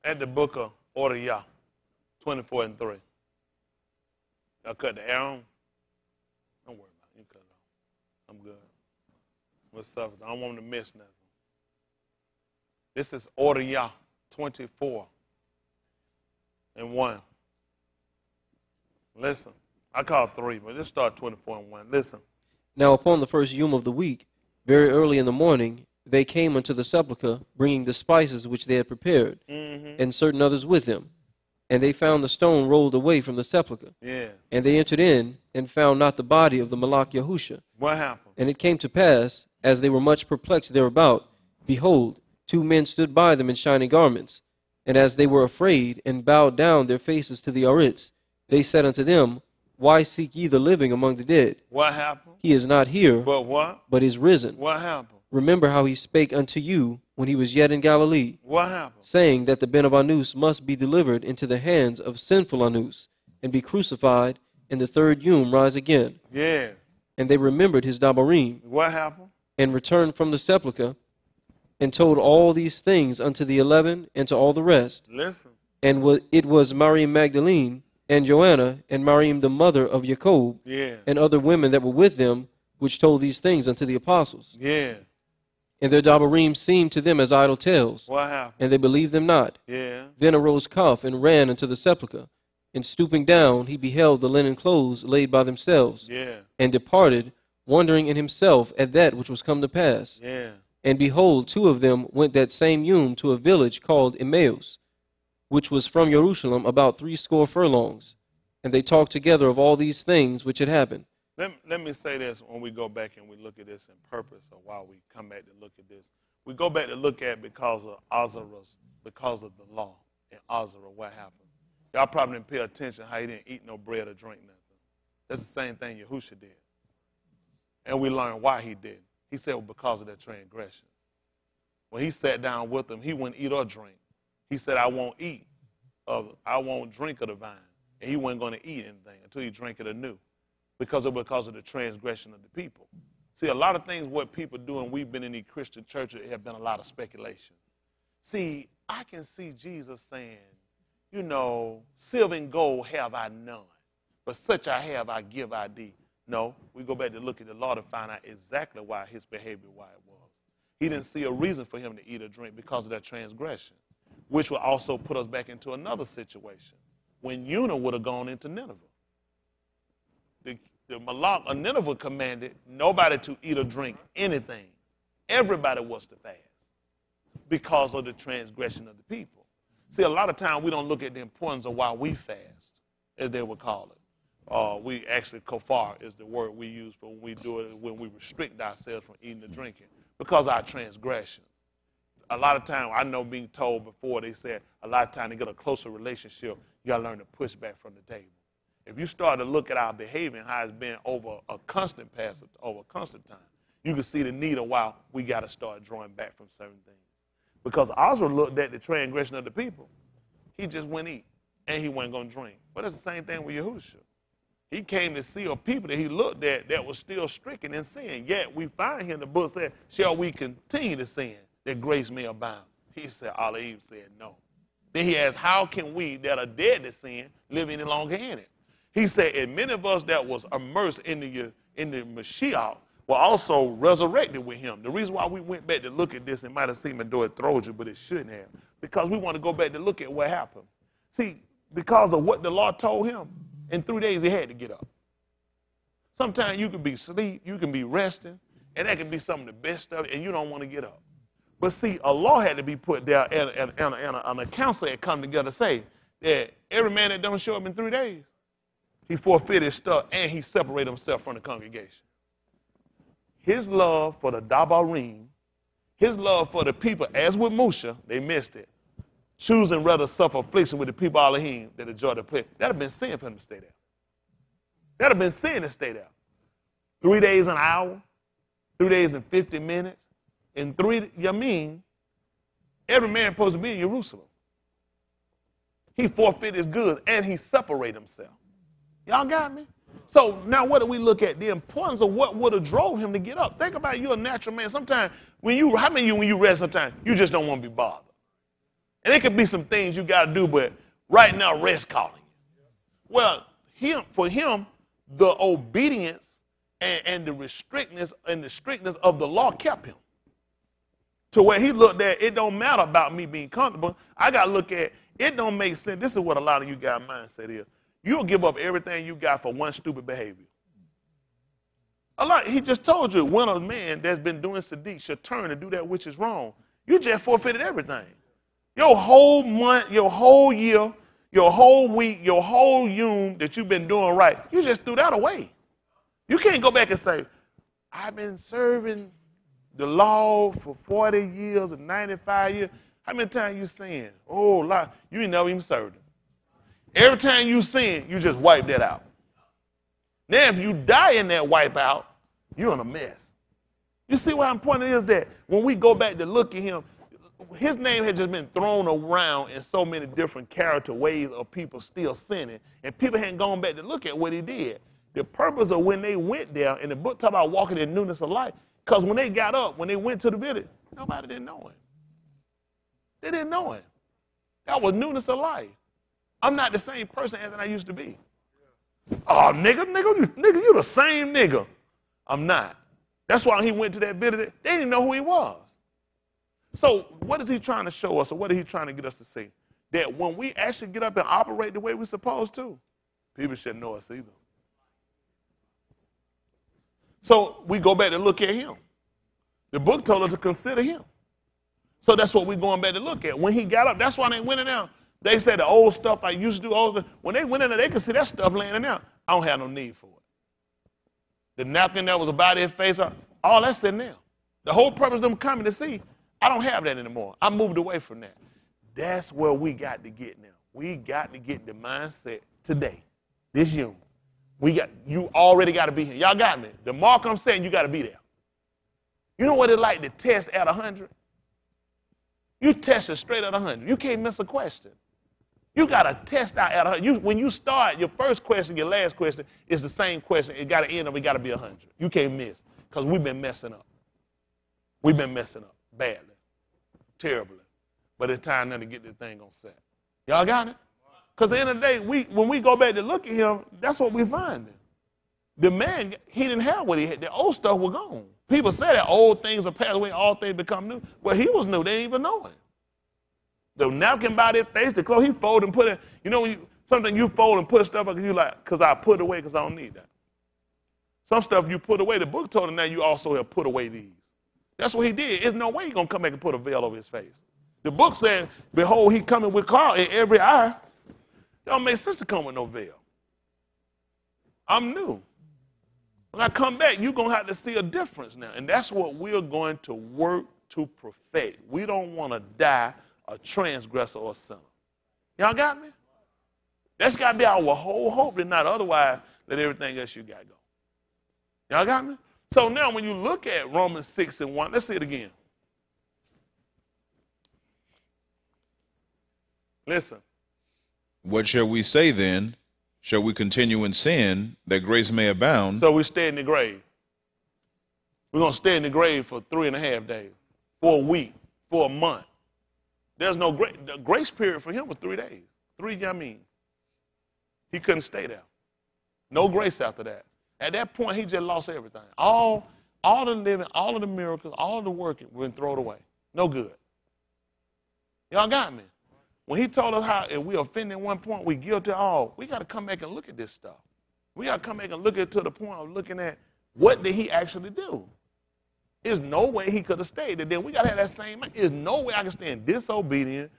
Speaker 1: At the book of Order Yah, 24 and 3. Y'all cut the arrow. Don't worry about it. You cut it off. I'm good. What's up? I don't want them to miss nothing. This is Order Yah, 24 and 1. Listen. I call 3, but let's start 24 and 1. Listen.
Speaker 2: Now upon the first yom of the week, very early in the morning, they came unto the sepulchre, bringing the spices which they had prepared, and certain others with them. And they found the stone rolled away from the sepulchre.
Speaker 1: Yeah.
Speaker 2: And they entered in, and found not the body of the Malach Yahusha.
Speaker 1: What happened?
Speaker 2: And it came to pass, as they were much perplexed thereabout, behold, 2 men stood by them in shining garments. And as they were afraid, and bowed down their faces to the Aritz, they said unto them, Why seek ye the living among the dead?
Speaker 1: What happened?
Speaker 2: He is not here,
Speaker 1: But what?
Speaker 2: but is risen.
Speaker 1: What happened?
Speaker 2: Remember how he spake unto you when he was yet in Galilee,
Speaker 1: What happened?
Speaker 2: saying that the ben of Anus must be delivered into the hands of sinful Anus, and be crucified, and the third yom rise again.
Speaker 1: Yeah.
Speaker 2: And they remembered his dabarim,
Speaker 1: What happened?
Speaker 2: and returned from the sepulchre, and told all these things unto the 11 and to all the rest.
Speaker 1: Listen.
Speaker 2: And it was Mary Magdalene, and Joanna, and Mariam the mother of Jacob,
Speaker 1: Yeah.
Speaker 2: and other women that were with them, which told these things unto the apostles.
Speaker 1: Yeah.
Speaker 2: And their dabarim seemed to them as idle tales,
Speaker 1: What happened?
Speaker 2: and they believed them not.
Speaker 1: Yeah.
Speaker 2: Then arose Cuff, and ran unto the sepulchre. And stooping down, he beheld the linen clothes laid by themselves,
Speaker 1: Yeah.
Speaker 2: and departed, wondering in himself at that which was come to pass.
Speaker 1: Yeah.
Speaker 2: And behold, 2 of them went that same yom to a village called Emmaus, which was from Jerusalem about 60 furlongs. And they talked together of all these things which had happened.
Speaker 1: Let me say this when we go back and we look at this in purpose, or while we come back to look at this. We go back to look at because of Azarus, because of the law and Azarah, what happened. Y'all probably didn't pay attention how he didn't eat no bread or drink nothing. That's the same thing Yahusha did. And we learned why he did. He said, well, because of that transgression. When he sat down with them, he wouldn't eat or drink. He said, I won't drink of the vine. And he wasn't going to eat anything until he drank it anew. Because of the transgression of the people. See, a lot of things what people do, and we've been in these Christian churches, have been a lot of speculation. See, I can see Jesus saying, you know, silver and gold have I none, but such I have I give I thee. No, we go back to look at the law to find out exactly why his behavior, why it was. He didn't see a reason for him to eat or drink because of that transgression, which will also put us back into another situation. When Unah would have gone into Nineveh. The Malach of Nineveh commanded nobody to eat or drink anything. Everybody was to fast because of the transgression of the people. See, a lot of times we don't look at the importance of why we fast, as they would call it. We actually, kafar is the word we use for when we do it, when we restrict ourselves from eating or drinking, because of our transgressions. A lot of times, I know being told before, they said a lot of times to get a closer relationship, you got to learn to push back from the table. If you start to look at our behavior and how it's been over a constant passage, over a constant time, you can see the need of why we got to start drawing back from certain things. Because Oscar looked at the transgression of the people. He just went eat, and he wasn't going to drink. But it's the same thing with Yahushua. He came to see a people that he looked at that was still stricken in sin. Yet we find here in the book said, shall we continue to sin, that grace may abound? He said, Elohim said no. Then he asked, how can we that are dead to sin live any longer in it? He said, and many of us that was immersed in the Mashiach, were also resurrected with him. The reason why we went back to look at this, it might have seemed as though it throws you, but it shouldn't have. Because we want to go back to look at what happened. See, because of what the Lord told him, in 3 days he had to get up. Sometimes you can be asleep, you can be resting, and that can be some of the best stuff, and you don't want to get up. But see, a law had to be put there, and a council had come together to say that every man that don't show up in 3 days, he forfeited his stuff, and he separated himself from the congregation. His love for the Dabarim, his love for the people, as with Musha, they missed it, choosing rather suffer affliction with the people of Elohim than enjoy the pleasure. That would have been sin for him to stay there. That would have been sin to stay there. 3 days an hour, 3 days and 50 minutes, in 3 Yamim, every man supposed to be in Jerusalem. He forfeited his goods and he separated himself. Y'all got me? So now what do we look at? The importance of what would have drove him to get up. Think about it, you're a natural man. Sometimes when you rest, sometimes you just don't want to be bothered. And it could be some things you got to do, but right now rest calling you. Well, for him, the obedience and the strictness of the law kept him. To where he looked at, it don't matter about me being comfortable. I got to look at, it don't make sense. This is what a lot of you guys' mindset is. You'll give up everything you got for one stupid behavior. He just told you, when a man that's been doing Tsadyq should turn and do that which is wrong, you just forfeited everything. Your whole month, your whole year, your whole week, your whole yum that you've been doing right, you just threw that away. You can't go back and say, I've been serving the law for 40 years or 95 years. How many times you sin? Oh, Lord, you ain't never even served him. Every time you sin, you just wipe that out. Now, if you die in that wipe out, you're in a mess. You see how important it is that when we go back to look at him, his name had just been thrown around in so many different character ways of people still sinning, and people hadn't gone back to look at what he did. The purpose of when they went there, and the book talk about walking in newness of life, because when they got up, when they went to the village, nobody didn't know him. They didn't know him. That was newness of life. I'm not the same person as I used to be. Oh, nigga, you the same nigga. I'm not. That's why he went to that village. They didn't know who he was. So what is he trying to show us, or what is he trying to get us to see? That when we actually get up and operate the way we're supposed to, people shouldn't know us either. So we go back and look at him. The book told us to consider him. So that's what we're going back to look at. When he got up, that's why they went in there. They said the old stuff I used to do, when they went in there, they could see that stuff laying in there. I don't have no need for it. The napkin that was about his face, all that's in there. The whole purpose of them coming to see, I don't have that anymore. I moved away from that. That's where we got to get now. We got to get the mindset today, this year. You already got to be here. Y'all got me. The mark I'm saying, you got to be there. You know what it's like to test at 100? You test it straight at 100. You can't miss a question. You got to test out at 100. When you start, your first question, your last question is the same question. It got to end up, it got to be 100. You can't miss, because we've been messing up. We've been messing up badly, terribly. But it's time now to get this thing on set. Y'all got it? Because at the end of the day, when we go back to look at him, that's what we find. The man, he didn't have what he had. The old stuff was gone. People say that old things are passed away, all things become new. Well, he was new. They didn't even know it. The napkin by their face, the clothes, he folded and put it. You know, something you fold and put stuff up, you like, because I put it away because I don't need that. Some stuff you put away. The book told him now you also have put away these. That's what he did. There's no way he's going to come back and put a veil over his face. The book said, behold, he coming with cloud in every eye. It don't make sense to come with no veil. I'm new. When I come back, you're going to have to see a difference now. And that's what we're going to work to perfect. We don't want to die a transgressor or sinner. Y'all got me? That's got to be our whole hope, and not otherwise let everything else you got go. Y'all got me? So now when you look at Romans 6:1, let's see it again. Listen.
Speaker 3: What shall we say then? Shall we continue in sin that grace may abound?
Speaker 1: So we stay in the grave. We're going to stay in the grave for 3.5 days, for a week, for a month. There's no grace. The grace period for him was 3 days. 3 Yamim. He couldn't stay there. No grace after that. At that point, he just lost everything. All all the living, all of the miracles, all of the working been thrown away. No good. Y'all got me? When he told us how if we offend at one point, we guilty all, we got to come back and look at this stuff. We got to come back and look at it to the point of looking at what did he actually do. There's no way he could have stayed. And then we got to have that same mind. There's no way I can stand disobedience,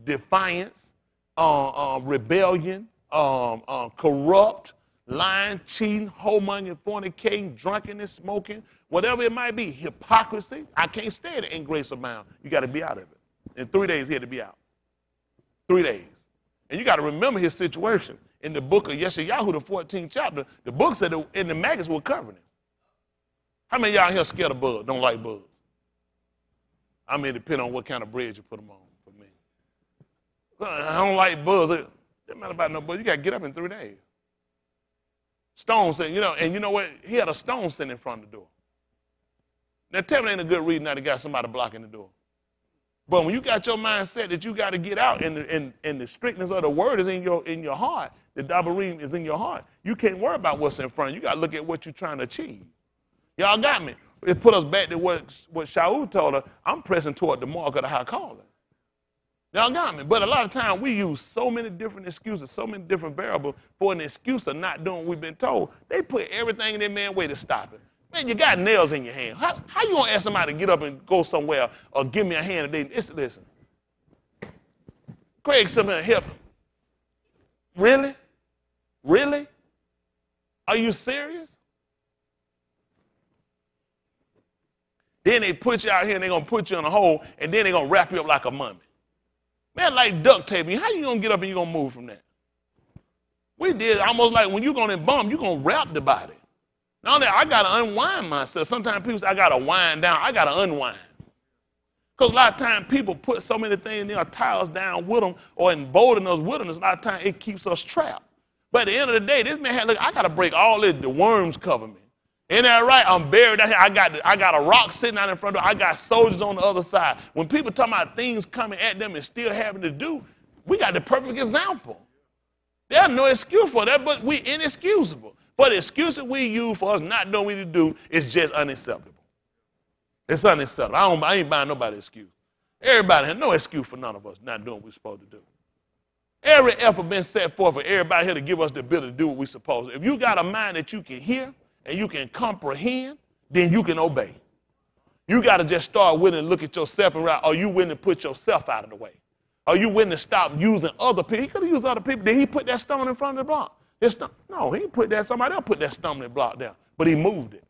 Speaker 1: defiance, rebellion, corrupt, lying, cheating, whoremongering, fornicating, drunkenness, smoking, whatever it might be, hypocrisy. I can't stand it in grace abound. You got to be out of it. In 3 days, he had to be out. 3 days. And you got to remember his situation. In the book of Yeshayahu, the 14th chapter, the book said that in the maggots were covering him. How many of y'all here scared of bugs, don't like bugs? I mean, depending on what kind of bread you put them on for me. I don't like bugs. It doesn't matter about no bugs. You got to get up in 3 days. Stone said, and you know what? He had a stone sitting in front of the door. Now, tell me ain't a good reason that he got somebody blocking the door. But when you got your mindset that you got to get out and the strictness of the word is in your heart, the dabarim is in your heart, you can't worry about what's in front. You got to look at what you're trying to achieve. Y'all got me? It put us back to what Shaul told her, I'm pressing toward the mark of the high calling. Y'all got me? But a lot of times we use so many different excuses, so many different variables for an excuse of not doing what we've been told. They put everything in their man's way to stop it. Man, you got nails in your hand. How you going to ask somebody to get up and go somewhere or give me a hand today? Listen. Craig, something help him. Really? Really? Are you serious? Then they put you out here and they're going to put you in a hole and then they're going to wrap you up like a mummy. Man, like duct taping. How you going to get up and you going to move from that? We did almost like when you're going to embalm, you're going to wrap the body. Now that I got to unwind myself. Sometimes people say, I got to wind down. I got to unwind. Because a lot of times people put so many things in there, tie us down with them, or embolden us with them. A lot of times it keeps us trapped. But at the end of the day, this man had, look, I got to break all this. The worms cover me. Ain't that right? I'm buried out here. I got a rock sitting out in front of me. I got soldiers on the other side. When people talk about things coming at them and still having to do, we got the perfect example. There's no excuse for that, but we inexcusable. But the excuse that we use for us not doing what we need to do is just unacceptable. It's unacceptable. I ain't buying nobody's excuse. Everybody has no excuse for none of us not doing what we're supposed to do. Every effort been set forth for everybody here to give us the ability to do what we're supposed to. If you got a mind that you can hear and you can comprehend, then you can obey. You got to just start willing to look at yourself and are you willing to put yourself out of the way? Are you willing to stop using other people? He could have used other people. Did he put that stone in front of the block? No, he put that, somebody else put that stumbling block down, but he moved it.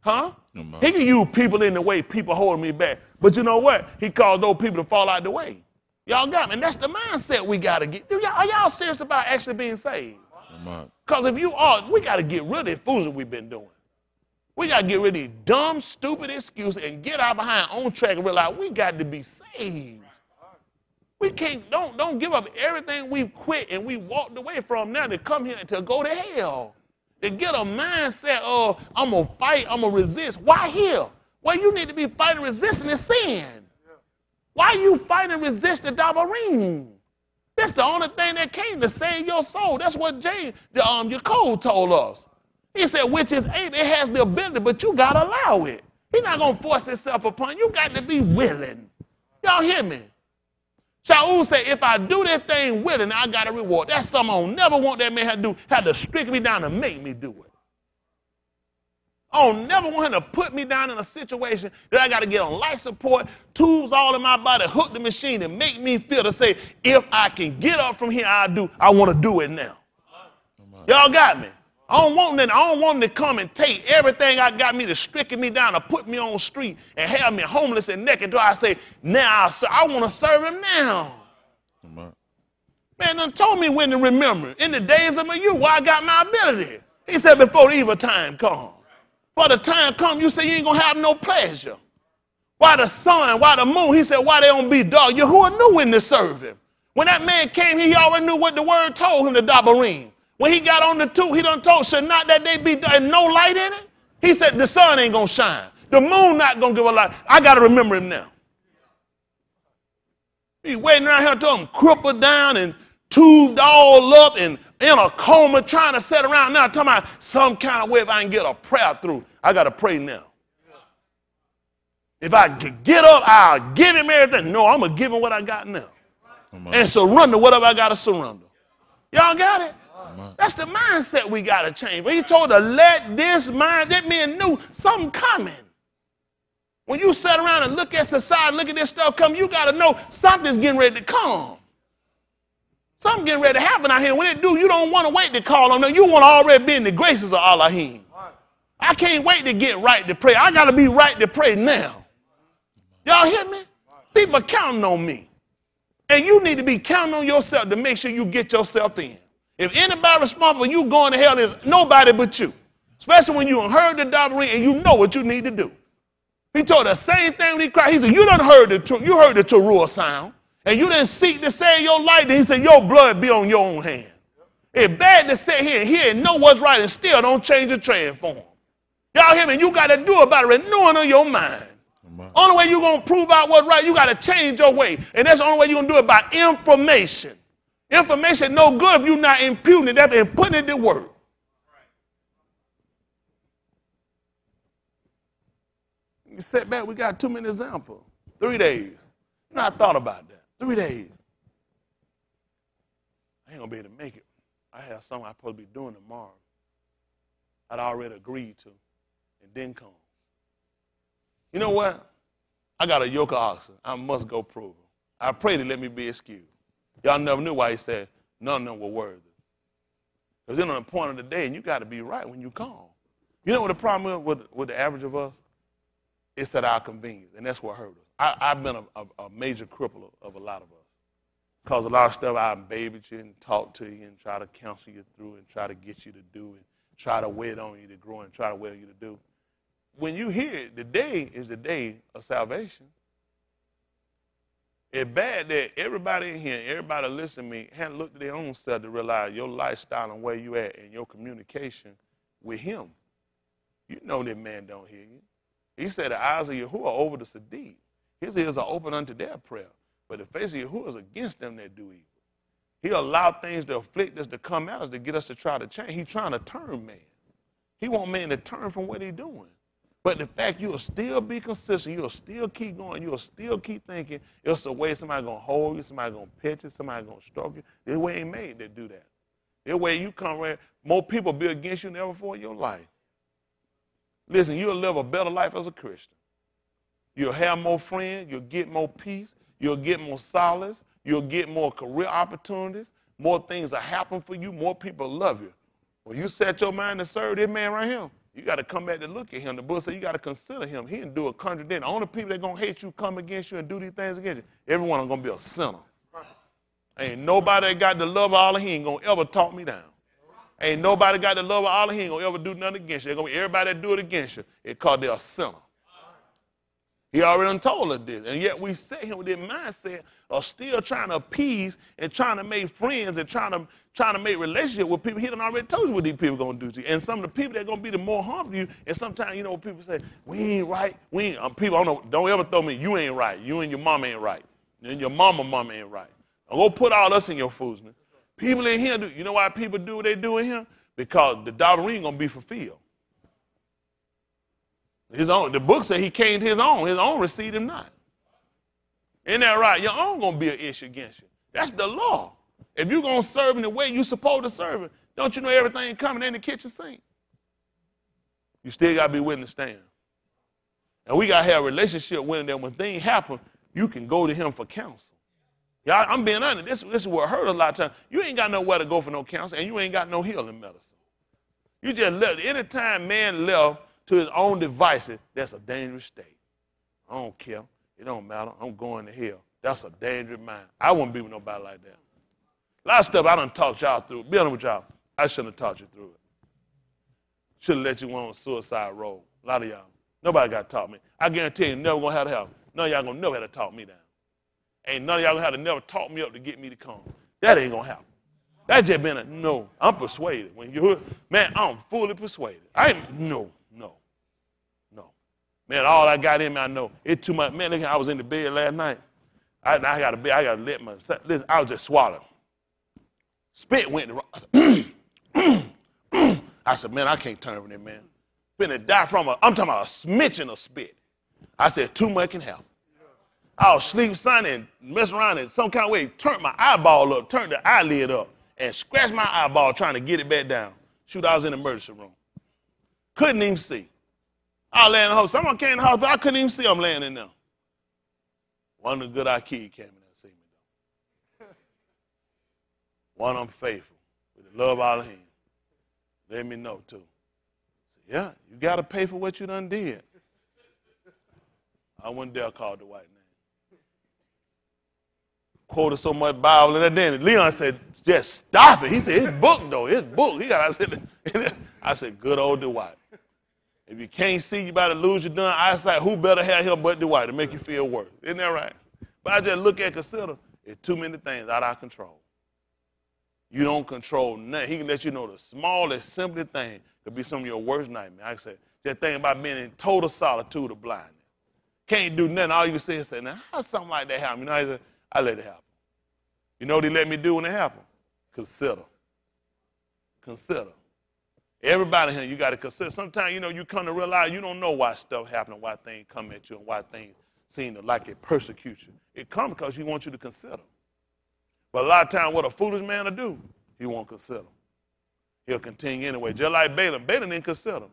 Speaker 1: Huh? No, he can use people in the way people holding me back. But you know what? He caused those people to fall out the way. Y'all got me. And that's the mindset we got to get. Are y'all serious about actually being saved? Because if you are, we got to get rid of the fools that we've been doing. We got to get rid of these dumb, stupid excuses and get out behind on track and realize we got to be saved. We can't, don't give up everything we've quit and we walked away from now to come here to go to hell. To get a mindset of, I'm going to fight, I'm going to resist. Why here? Well, you need to be fighting, resisting the sin. Why you fighting and resist the dabarim? That's the only thing that came to save your soul. That's what your code told us. He said, which is able, it has the ability, but you got to allow it. He's not going to force himself upon you. You got to be willing. Y'all hear me? Shaul said, if I do that thing willing, I got a reward. That's something I don't never want that man to do, had to strick me down and make me do it. I don't never want him to put me down in a situation that I got to get on life support, tubes all in my body, hook the machine and make me feel to say, if I can get up from here, I want to do it now. Y'all got me? I don't want them to come and take everything I got me to stricken me down or put me on the street and have me homeless and naked. Do I say, now I want to serve him now. Man done told me when to remember. In the days of my youth, where I got my ability. He said, before the evil time comes. For the time come, you say you ain't going to have no pleasure. Why the sun, why the moon? He said, why they don't be dark? Yahuwah knew when to serve him. When that man came, he already knew what the word told him, the dabarim. When he got on the tube, he done told, should not that day be dark and no light in it? He said, the sun ain't going to shine. The moon not going to give a light. I got to remember him now. He waiting around here until I'm crippled down and tubed all up and in a coma trying to sit around now talking about some kind of way if I can get a prayer through. I got to pray now. If I get up, I'll give him everything. No, I'm going to give him what I got now. And surrender whatever I got to surrender. Y'all got it? That's the mindset we got to change. But he told to let this mind, that man knew something coming. When you sit around and look at society, look at this stuff coming, you got to know something's getting ready to come. Something getting ready to happen out here. When it do, you don't want to wait to call on them. You want to already be in the graces of Elohim. I can't wait to get right to pray. I got to be right to pray now. Y'all hear me? People are counting on me. And you need to be counting on yourself to make sure you get yourself in. If anybody responsible for you going to hell is nobody but you. Especially when you heard the doctrine and you know what you need to do. He told the same thing when he cried. He said, you done heard the truth. You heard the Teruah sound. And you didn't seek to save your life. Then he said, your blood be on your own hand. It's bad to sit here and hear and know what's right and still don't change the transform. Y'all hear me? You got to do about renewing of your mind. Only way you're going to prove out what's right, you got to change your way. And that's the only way you're going to do it by information. Information no good if you're not imputing it and putting it to work. You sit back, we got too many examples. 3 days. You know, I thought about that. 3 days. I ain't going to be able to make it. I have something I'm supposed to be doing tomorrow. I'd already agreed to and didn't come. You know what? I got a yoke of oxen. I must go prove it. I pray to let me be excused. Y'all never knew why he said none of them were worthy. Because then on the point of the day, and you got to be right when you call. You know what the problem is with the average of us? It's at our convenience, and that's what hurt us. I've been a major cripple of a lot of us. Because a lot of stuff I babied you and talk to you and try to counsel you through and try to get you to do and try to wait on you to grow and try to wait on you to do. When you hear it, the day is the day of salvation. It's bad that everybody in here, everybody listening to me, hadn't looked at their own self to realize your lifestyle and where you at and your communication with him. You know that man don't hear you. He said the eyes of Yahuwah are over the Tsadyq. His ears are open unto their prayer. But the face of Yahuwah is against them that do evil. He allowed things to afflict us to come at us to get us to try to change. He's trying to turn man. He want man to turn from what he's doing. But the fact you'll still be consistent, you'll still keep going, you'll still keep thinking it's a way somebody going to hold you, somebody going to pet you, somebody going to stroke you. This way ain't made to do that. This way you come around, more people be against you than ever before in your life. Listen, you'll live a better life as a Christian. You'll have more friends, you'll get more peace, you'll get more solace, you'll get more career opportunities, more things will happen for you, more people love you. When you set your mind to serve this man right here, you got to come back to look at him. The book says you got to consider him. He didn't do a contradiction. The only people that going to hate you, come against you, and do these things against you, everyone is going to be a sinner. Ain't nobody that got the love of Allah, he ain't going to ever talk me down. Ain't nobody got the love of Allah, he ain't going to ever do nothing against you. It's going to be everybody that do it against you, it's called they're a sinner. He already done told us this. And yet we sit here with this mindset of still trying to appease and trying to make friends and trying to make relationship with people. He done already told you what these people going to do to you. And some of the people that are going to be the more harmful to you, and sometimes, you know, people say, we ain't right. We ain't, people, don't ever throw me, you ain't right. You and your mama ain't right. You and your mama ain't right. Don't go put all us in your foolishness. People in here, you know why people do what they do in here? Because the doctrine ain't going to be fulfilled. The book said he came to his own received him not. Isn't that right? Your own going to be an issue against you. That's the law. If you're going to serve in the way you're supposed to serve it, don't you know everything coming in the kitchen sink? You still got to be willing to stand. And we got to have a relationship with him that when things happen, you can go to him for counsel. Yeah, I'm being honest. This is what hurt a lot of times. You ain't got nowhere to go for no counsel, and you ain't got no healing medicine. You just left. Anytime man left to his own devices, that's a dangerous state. I don't care. It don't matter. I'm going to hell. That's a dangerous mind. I wouldn't be with nobody like that. A lot of stuff I done talked y'all through. Be honest with y'all. I shouldn't have taught you through it. Should have let you on a suicide road. A lot of y'all. Nobody got to talk me. I guarantee you never going to have to help. None of y'all going to never have to talk me down. Ain't none of y'all going to have to never talk me up to get me to come. That ain't going to happen. That just been a no. I'm persuaded. When you, man, I'm fully persuaded. No. Man, all I got in me, I know. It's too much. Man, look, I was in the bed last night. I got to let myself, listen, I was just swallowing. Spit went the wrong. I said, man, I can't turn from that, man. Finna die from I'm talking about a smidgen of spit. I said, too much can happen. I was sleep, son, and mess around in some kind of way, turned my eyeball up, turned the eyelid up, and scratched my eyeball trying to get it back down. Shoot, I was in the emergency room. Couldn't even see. I was laying in the hospital. Someone came in the hospital, I couldn't even see I'm laying in there. One of the good kids came in there and seen me, though. One of them faithful, with the love out of him. Let me know, too. Said, yeah, you got to pay for what you done did. I wouldn't dare call the white name. Quoted so much Bible and then Leon said, just stop it. He said, his book, though, his book. I said, good old Dwight. If you can't see, you better lose your darn eyesight. Who better have him but Dwight to make you feel worse? Isn't that right? But I just look at, consider, it's too many things out of our control. You don't control nothing. He can let you know the smallest, simplest thing could be some of your worst nightmares. Like I said, just think about being in total solitude or blindness. Can't do nothing. All you can say is say, now, how something like that happen? You know, said, I let it happen. You know what he let me do when it happened? Consider. Consider. Everybody here, you got to consider. Sometimes, you know, you come to realize you don't know why stuff happens, why things come at you, and why things seem to like it persecute you. It comes because he wants you to consider. But a lot of times, what a foolish man will do, he won't consider. He'll continue anyway. Just like Balaam. Balaam didn't consider.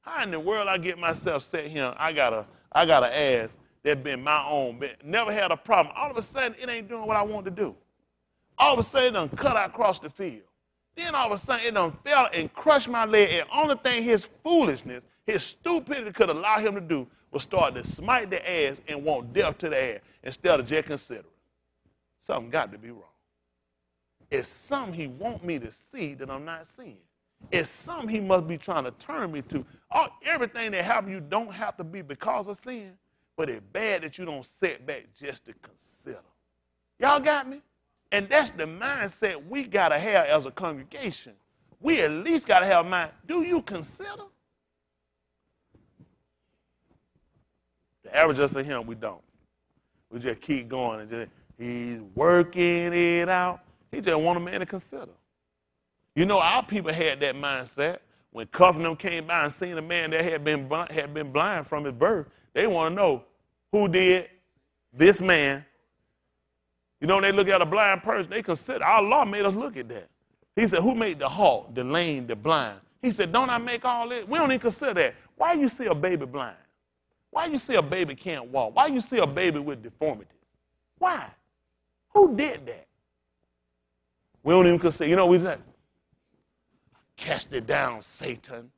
Speaker 1: How in the world I get myself set here? I got an ass that been my own, never had a problem. All of a sudden, it ain't doing what I want to do. All of a sudden, it done cut out across the field. Then all of a sudden, it done fell and crushed my leg. And only thing his foolishness, his stupidity could allow him to do was start to smite the ass and want death to the ass instead of just considering. Something got to be wrong. It's something he want me to see that I'm not seeing. It's something he must be trying to turn me to. Everything that happens you don't have to be because of sin, but it's bad that you don't sit back just to consider. Y'all got me? And that's the mindset we got to have as a congregation. We at least got to have a mind. Do you consider? The average us of him, we don't. We just keep going and just, he's working it out. He just want a man to consider. You know, our people had that mindset. When Cuff and them came by and seen a man that had been blind from his birth, they want to know who did this man. You know, when they look at a blind person, they consider. Our law made us look at that. He said, who made the halt, the lame, the blind? He said, don't I make all this? We don't even consider that. Why you see a baby blind? Why you see a baby can't walk? Why you see a baby with deformities? Why? Who did that? We don't even consider. You know what we said? Cast it down, Satan.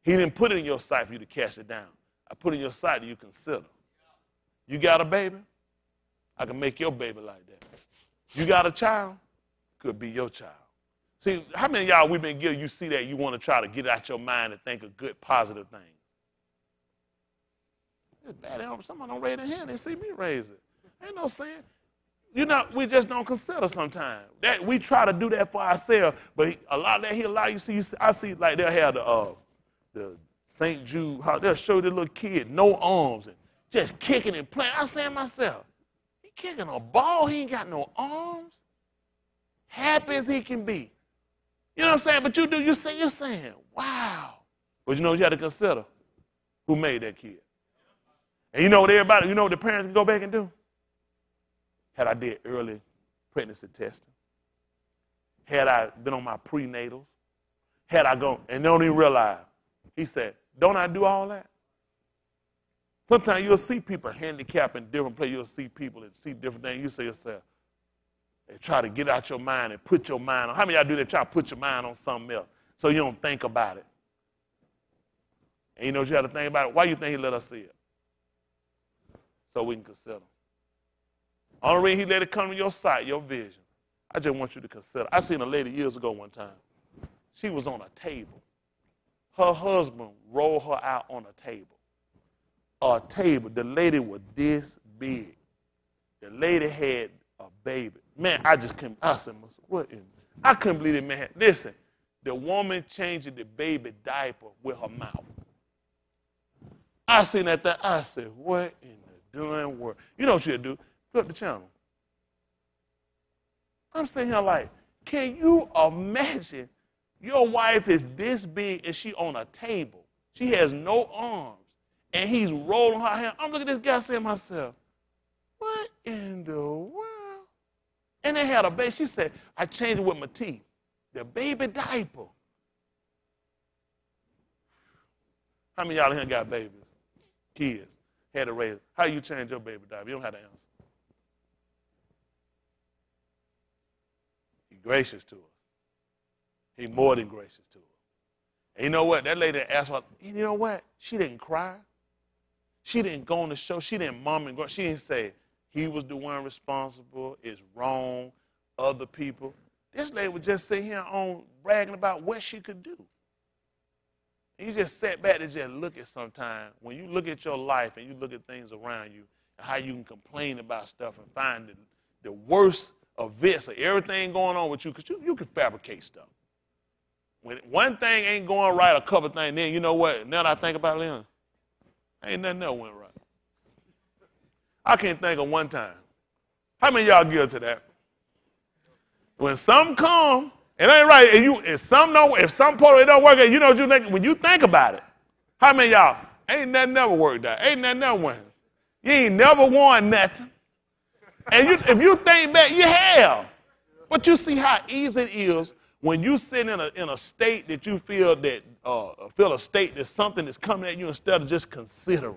Speaker 1: He didn't put it in your sight for you to cast it down. I put it in your sight that you consider. You got a baby? I can make your baby like that. You got a child? Could be your child. See, how many of y'all we've been giving, you see that you want to try to get out your mind and think of good, positive things? It's bad. Somebody don't raise their hand. They see me raise it. Ain't no saying. You know, we just don't consider sometimes. That we try to do that for ourselves, but a lot of that he'll allow you to see. I see like they'll have the St. Jude, how they'll show the little kid no arms and just kicking and playing. I say to myself, he kicking a ball, he ain't got no arms. Happy as he can be. You know what I'm saying? But you're saying, wow. But you know what you have to consider? Who made that kid? And you know what everybody, you know what the parents can go back and do? Had I did early pregnancy testing, had I been on my prenatals, had I gone, and they don't even realize, he said, don't I do all that? Sometimes you'll see people handicapped in different places. You'll see people that see different things. You say to yourself, they try to get out your mind and put your mind on. How many of y'all do that? Try to put your mind on something else so you don't think about it. And you know what you have to think about it? Why do you think he let us see it? So we can consider. Only reason he let it come to your sight, your vision. I just want you to consider. I seen a lady years ago one time. She was on a table. Her husband rolled her out on a table. A table. The lady was this big. The lady had a baby. Man, I just couldn't. I said, what in? I couldn't believe it, man. Listen, the woman changing the baby diaper with her mouth. I seen that thing. I said, what in the darn world? You know what you'll do? Flip the channel. I'm sitting here like, Can you imagine your wife is this big and she on a table? She has no arms. And he's rolling her hand. I'm looking at this guy saying to myself, what in the world? And they had a baby. She said, I changed it with my teeth. The baby diaper. How many of y'all here got babies? Kids. Had to raise it. How you change your baby diaper? You don't have to answer. He's gracious to us. He's more than gracious to us. And you know what? That lady asked her, you know what? She didn't cry. She didn't go on the show. She didn't mom and grow. She didn't say he was the one responsible. It's wrong. Other people. This lady was just sitting here on bragging about what she could do. And you just sat back and just look at sometimes. When you look at your life and you look at things around you and how you can complain about stuff and find the worst events of everything going on with you, because you can fabricate stuff. When one thing ain't going right, a couple things, then you know what? Now that I think about it, ain't nothing else went right. I can't think of one time. How many of y'all guilty to that? When something come, it ain't right, and if some part of it don't work, you know what you think when you think about it. How many of y'all ain't nothing never worked out? Ain't nothing never won. You ain't never won nothing. And if you think back, you have. But you see how easy it is when you sit in a state that you feel a state that something is coming at you instead of just considering.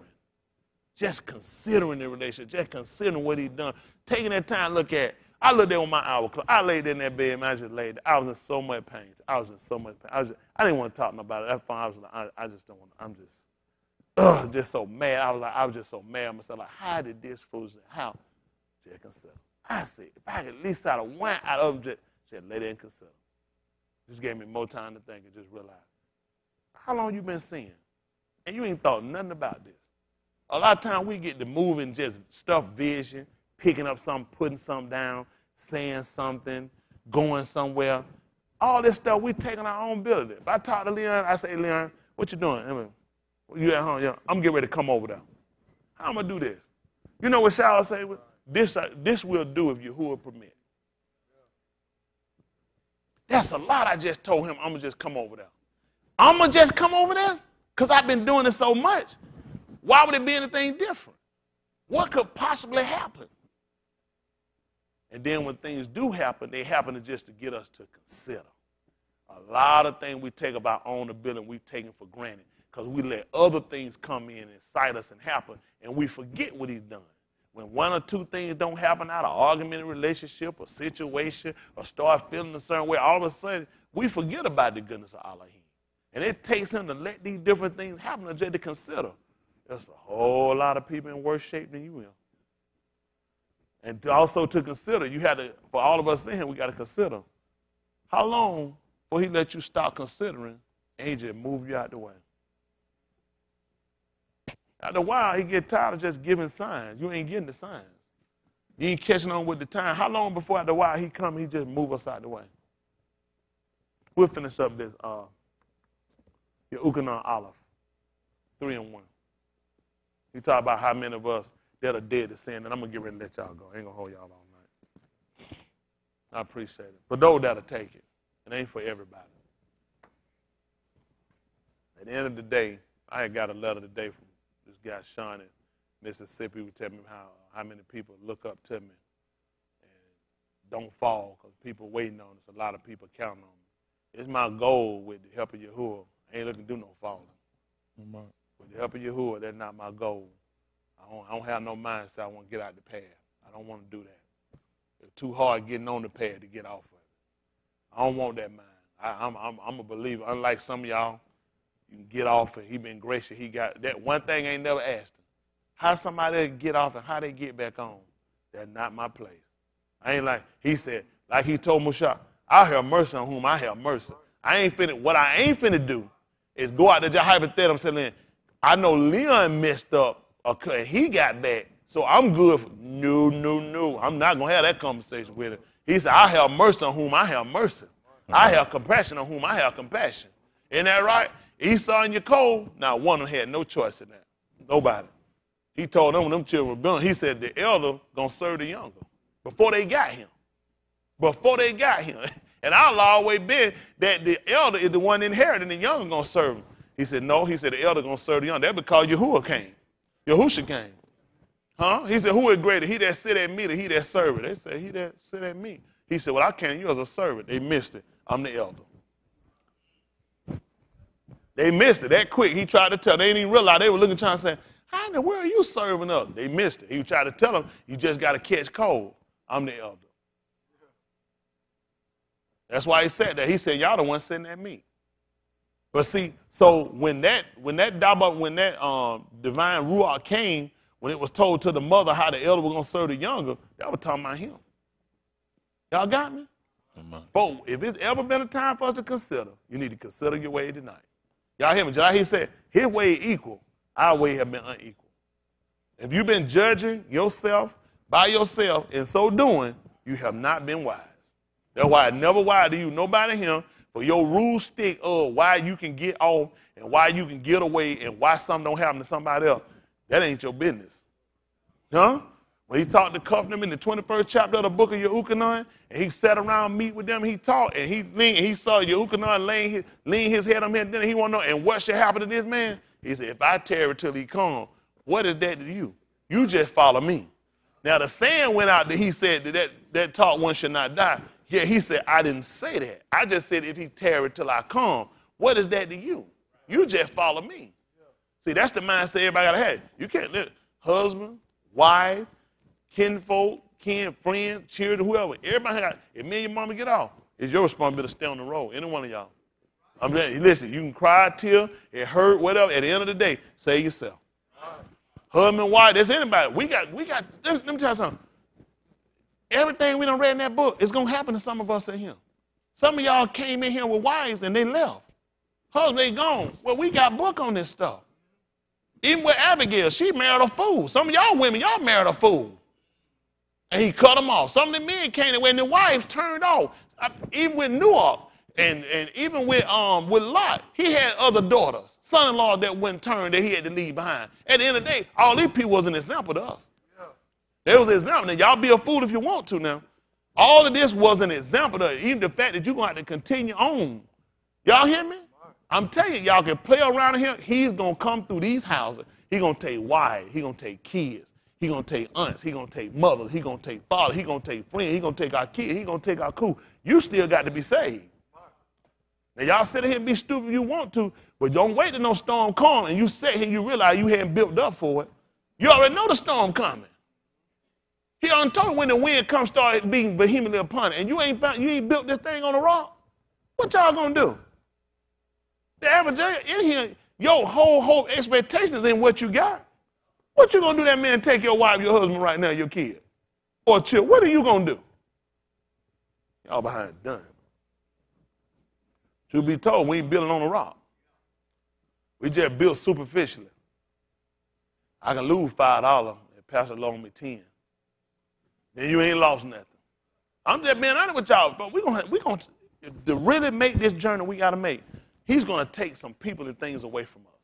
Speaker 1: Just considering the relationship, just considering what he's done. Taking that time to look at. I looked there with my hour clock. I laid in that bed, man. I just laid there. I was in so much pain. I didn't want to talk about it. That's fine. I just don't want to. I'm just so mad. I was just so mad at myself. Like, how did this fool, how? Just consider. I said, if I could at least out of one out of them, just lay there and consider. Just gave me more time to think and just realize. How long you been seeing? And you ain't thought nothing about this. A lot of times we get to moving just stuff vision, picking up something, putting something down, saying something, going somewhere. All this stuff, we taking our own ability. If I talk to Leon, I say, Leon, what you doing? I mean, you at home? Yeah, I'm getting ready to come over there. How am I going to do this? You know what Shao say? This will do if Yahuwah permit. That's a lot I just told him. I'm going to just come over there. I'm going to just come over there? Because I've been doing it so much. Why would it be anything different? What could possibly happen? And then when things do happen, they happen just to get us to consider. A lot of things we take of our own ability, we take it for granted because we let other things come in and excite us and happen, and we forget what he's done. When one or two things don't happen out of argument, relationship, or situation, or start feeling a certain way, all of a sudden, we forget about the goodness of Allah. And it takes him to let these different things happen just to consider. There's a whole lot of people in worse shape than you will. And also to consider, you had to, for all of us in here, we got to consider how long will he let you stop considering and he just move you out the way. After a while, he get tired of just giving signs. You ain't getting the signs. You ain't catching on with the time. How long before after a while he come, he just move us out the way? We'll finish up this your Ukanon Olive, 3 and 1. He talk about how many of us that are dead to sin, and I'm going to get ready to let y'all go. I ain't going to hold y'all all night. I appreciate it. For those that'll take it, it ain't for everybody. At the end of the day, I had got a letter today from this guy, Sean, in Mississippi, who tell me how many people look up to me and don't fall because people waiting on us. A lot of people counting on me. It's my goal with the help of Yahuwah. I ain't looking to do no falling. With the help of Yahuwah, that's not my goal. I don't have no mindset I want to get out the path. I don't want to do that. It's too hard getting on the path to get off of it. I don't want that mind. I'm a believer. Unlike some of y'all, you can get off and he been gracious. He got that one thing I ain't never asked him. How somebody get off and how they get back on. That's not my place. I ain't like, he said, like he told Mushak, I have mercy on whom I have mercy. What I ain't finna do is go out there just hypothetical and say, I know Leon messed up and he got back, so I'm good. No. I'm not going to have that conversation with him. He said, I have mercy on whom I have mercy. I have compassion on whom I have compassion. Isn't that right? Esau and Jacob, now one of them had no choice in that. Nobody. He told them when them children were born, he said the elder going to serve the younger before they got him. Before they got him. And our law always been that the elder is the one inheriting, and the younger going to serve him. He said, no. He said, the elder going to serve the younger. That's because Yahuwah came. Yahusha came. Huh? He said, who is greater, he that sit at me or he that serveth? They said, he that sit at me. He said, well, I came to you as a servant. They missed it. I'm the elder. They missed it that quick. He tried to tell them. They didn't even realize. They were looking, trying to say, how in the world are you serving us? They missed it. He tried to tell them, you just got to catch cold. I'm the elder. That's why he said that. He said, y'all the ones sitting at me. But see, so when that divine ruach came, when it was told to the mother how the elder was going to serve the younger, y'all were talking about him. Y'all got me? Folks, if it's ever been a time for us to consider, you need to consider your way tonight. Y'all hear me? Just like he said, his way is equal, our way have been unequal. If you've been judging yourself by yourself, in so doing, you have not been wise. That's why I never wise to you, nobody him, for your rule stick of why you can get off and why you can get away and why something don't happen to somebody else. That ain't your business. Huh? When he talked to Cuffnam in the 21st chapter of the book of Yehukanan, and he sat around meet with them, he talked, and he saw Yehukanan lean his head on him, and he want to know, and what should happen to this man? He said, if I tarry till he come, what is that to you? You just follow me. Now, the saying went out that he said that taught one should not die. Yeah, he said, I didn't say that. I just said, if he tarry till I come, what is that to you? You just follow me. See, that's the mindset everybody got to have. You can't live. Husband, wife, kinfolk, friends, children, whoever. Everybody got, if me and your mama get off, it's your responsibility to stay on the road. Any one of y'all. I'm just, listen, you can cry, tear, it hurt, whatever. At the end of the day, save yourself. Husband, wife, that's anybody. We got, let me tell you something. Everything we done read in that book is going to happen to some of us in here. Some of y'all came in here with wives and they left. Husband, they gone. Well, we got book on this stuff. Even with Abigail, she married a fool. Some of y'all women, y'all married a fool. And he cut them off. Some of the men came in when the wives turned off. Even with Noah and even with Lot, he had other daughters, son-in-law that wouldn't turn that he had to leave behind. At the end of the day, all these people was an example to us. There was an example. Now, y'all be a fool if you want to now. All of this was an example to even the fact that you're going to have to continue on. Y'all hear me? I'm telling you, y'all can play around in here. He's going to come through these houses. He's going to take wives. He's going to take kids. He's going to take aunts. He's going to take mothers. He's going to take fathers. He's going to take friends. He's going to take our kids. He's going to take our crew. You still got to be saved. Now, y'all sit here and be stupid if you want to, but don't wait till no storm comes and you sit here and you realize you hadn't built up for it. You already know the storm coming. He done told you when the wind comes, start being vehemently upon it, and you ain't built this thing on a rock. What y'all gonna do? The average in here, your whole expectations in what you got. What you gonna do that man take your wife, your husband right now, your kid? Or chill? What are you gonna do? Y'all behind the dime. Truth be told, we ain't building on a rock. We just built superficially. I can lose $5 and pass it along me 10. Then you ain't lost nothing. I'm just being honest with y'all, but we're gonna to really make this journey we gotta make. He's gonna take some people and things away from us.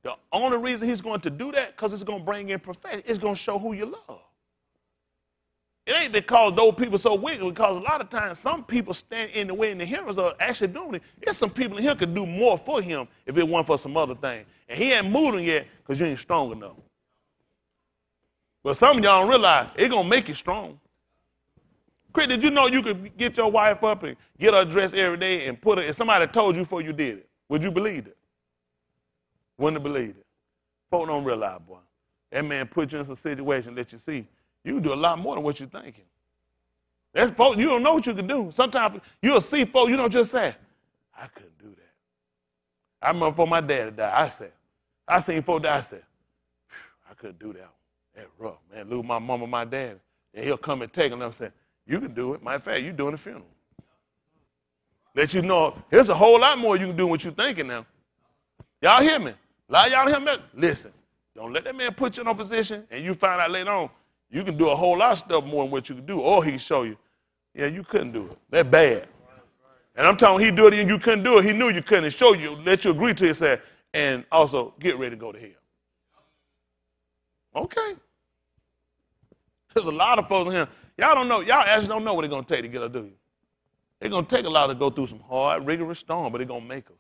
Speaker 1: The only reason he's going to do that, because it's gonna bring in perfection. It's gonna show who you love. It ain't because those people so wicked, because a lot of times some people stand in the way and the hearers are actually doing it. There's some people in here could do more for him if it weren't for some other thing. And he ain't moved them yet because you ain't strong enough. But some of y'all don't realize it's going to make you strong. Chris, did you know you could get your wife up and get her dressed every day and put her, if somebody told you before you did it, would you believe it? Wouldn't have believed it. Folk don't realize, boy. That man put you in some situation that you see. You can do a lot more than what you're thinking. That's folk, you don't know what you can do. Sometimes you'll see folk, you don't just say, I couldn't do that. I remember before my dad died, I seen folk die, I said, I couldn't do that. That's rough, man. Lose my mama, my dad. And he'll come and take them and say, you can do it. Matter of fact, you doing the funeral. Let you know, there's a whole lot more you can do than what you're thinking now. Y'all hear me? A lot of y'all hear me? Listen, don't let that man put you in a position and you find out later on, you can do a whole lot of stuff more than what you can do, or he can show you, yeah, you couldn't do it. That's bad. And I'm telling you, he do it and you couldn't do it. He knew you couldn't and show you, let you agree to it, say, and also get ready to go to hell. Okay. There's a lot of folks in here. Y'all don't know. Y'all actually don't know what it's going to take to get her, do you? It's going to take a lot to go through some hard, rigorous storm, but it's going to make us.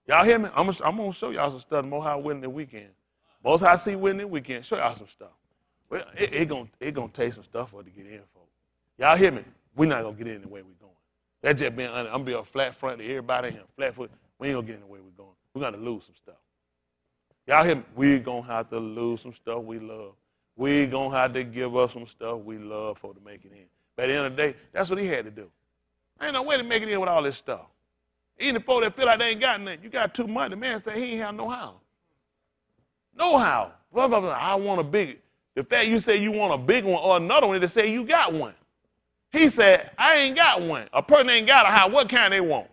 Speaker 1: Y'all hear me? I'm going to show y'all some stuff. Most High willing this weekend. Most High see willing this weekend. Show y'all some stuff. Well, it's gonna take some stuff for it to get in, folks. Y'all hear me? We're not going to get in the way we're going. That's just being honest. I'm going to be a flat front to everybody in here. Flat foot. We ain't going to get in the way we're going. We're going to lose some stuff. Y'all hear me? We're going to have to lose some stuff we love. We're going to have to give up some stuff we love for to make it in. But at the end of the day, that's what he had to do. Ain't no way to make it in with all this stuff. Even the folks that feel like they ain't got nothing, you got too much. The man said he ain't have no how. No how. Blah, blah, blah. I want a big. The fact you say you want a big one or another one, they say you got one. He said, I ain't got one. A person ain't got a how. What kind they want?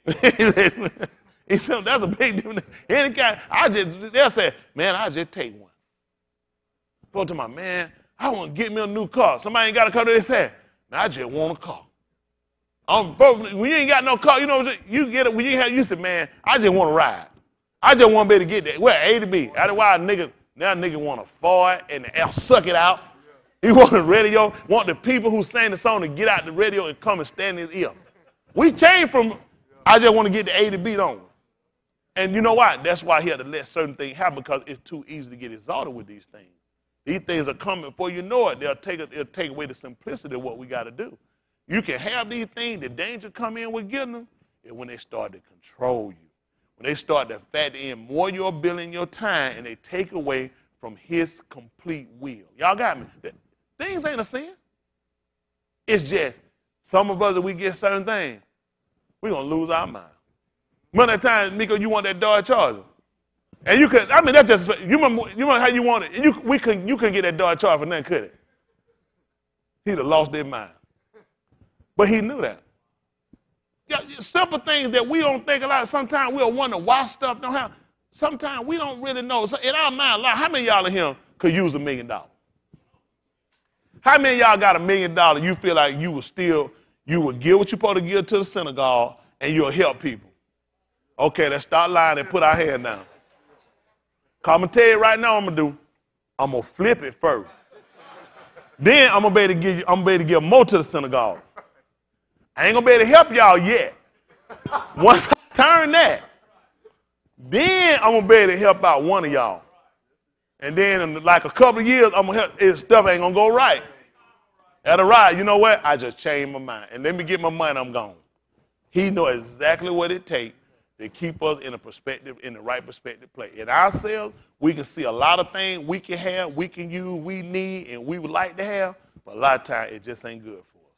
Speaker 1: He said, that's a big difference. Any kind. They'll say, man, I just take one. Go to my man, I want to get me a new car. Somebody ain't got a car, they say, man, I just want a car. When you ain't got no car, you know, you get it when you say, man, I just want to ride. I just want to be able to get there. Where A to B. That's why now nigga want to fart and suck it out. He want the radio, want the people who sang the song to get out the radio and come and stand in his ear. We changed from, I just want to get the A to B on. And you know why? That's why he had to let certain things happen, because it's too easy to get exalted with these things. These things are coming before you know it. It'll take away the simplicity of what we got to do. You can have these things, the danger come in with getting them, and when they start to control you. When they start to factor in more your ability and your time, and they take away from his complete will. Y'all got me? Things ain't a sin. It's just some of us, if we get certain things, we're going to lose our mind. Remember that time, Nico, you want that Dodge Charger? And you could, I mean, that's just, you remember how you want it? You couldn't get that Dodge Charger for nothing, could it? He'd have lost their mind. But he knew that. Yeah, simple things that we don't think a lot. Sometimes we'll wonder why stuff don't happen. Sometimes we don't really know. So in our mind, like, how many of y'all in here could use $1 million? How many of y'all got $1 million you feel like you would give what you're supposed to give to the synagogue and you'll help people? Okay, let's start lying and put our hand down. I'm going to tell you right now what I'm going to do. I'm going to flip it first. Then I'm going to be able to give more to the synagogue. I ain't going to be able to help y'all yet. Once I turn that, then I'm going to be able to help out one of y'all. And then in like a couple of years, I'm going to help. If stuff ain't going to go right. That'll right. You know what? I just changed my mind. And let me get my money, I'm gone. He know exactly what it takes to keep us in the right perspective play. In ourselves, we can see a lot of things we can have, we can use, we need, and we would like to have, but a lot of times it just ain't good for us.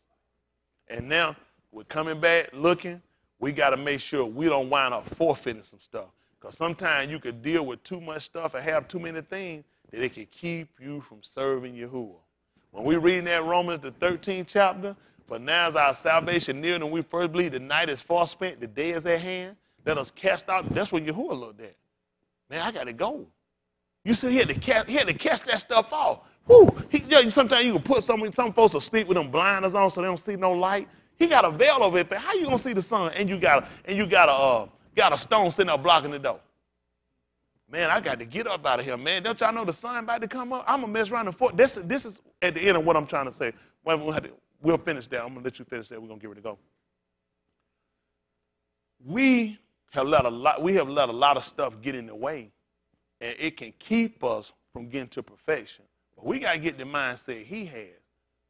Speaker 1: And now we're coming back, looking, we got to make sure we don't wind up forfeiting some stuff. Because sometimes you could deal with too much stuff and have too many things that it can keep you from serving Yahuwah. When we read that Romans, the 13th chapter, for now is our salvation near, and we first believe the night is far spent, the day is at hand. Let us cast out. That's what Yahuwah looked at. Man, I got to go. You see, he had to cast that stuff off. Whew. Sometimes you can put some folks asleep with them blinders on so they don't see no light. He got a veil over it. How you gonna see the sun? And you got a stone sitting up blocking the door. Man, I got to get up out of here, man. Don't y'all know the sun about to come up? I'm gonna mess around and forth. This is at the end of what I'm trying to say. We'll finish that. I'm gonna let you finish that. We're gonna get ready to go. We have let a lot of stuff get in the way, and it can keep us from getting to perfection. But we got to get the mindset he has.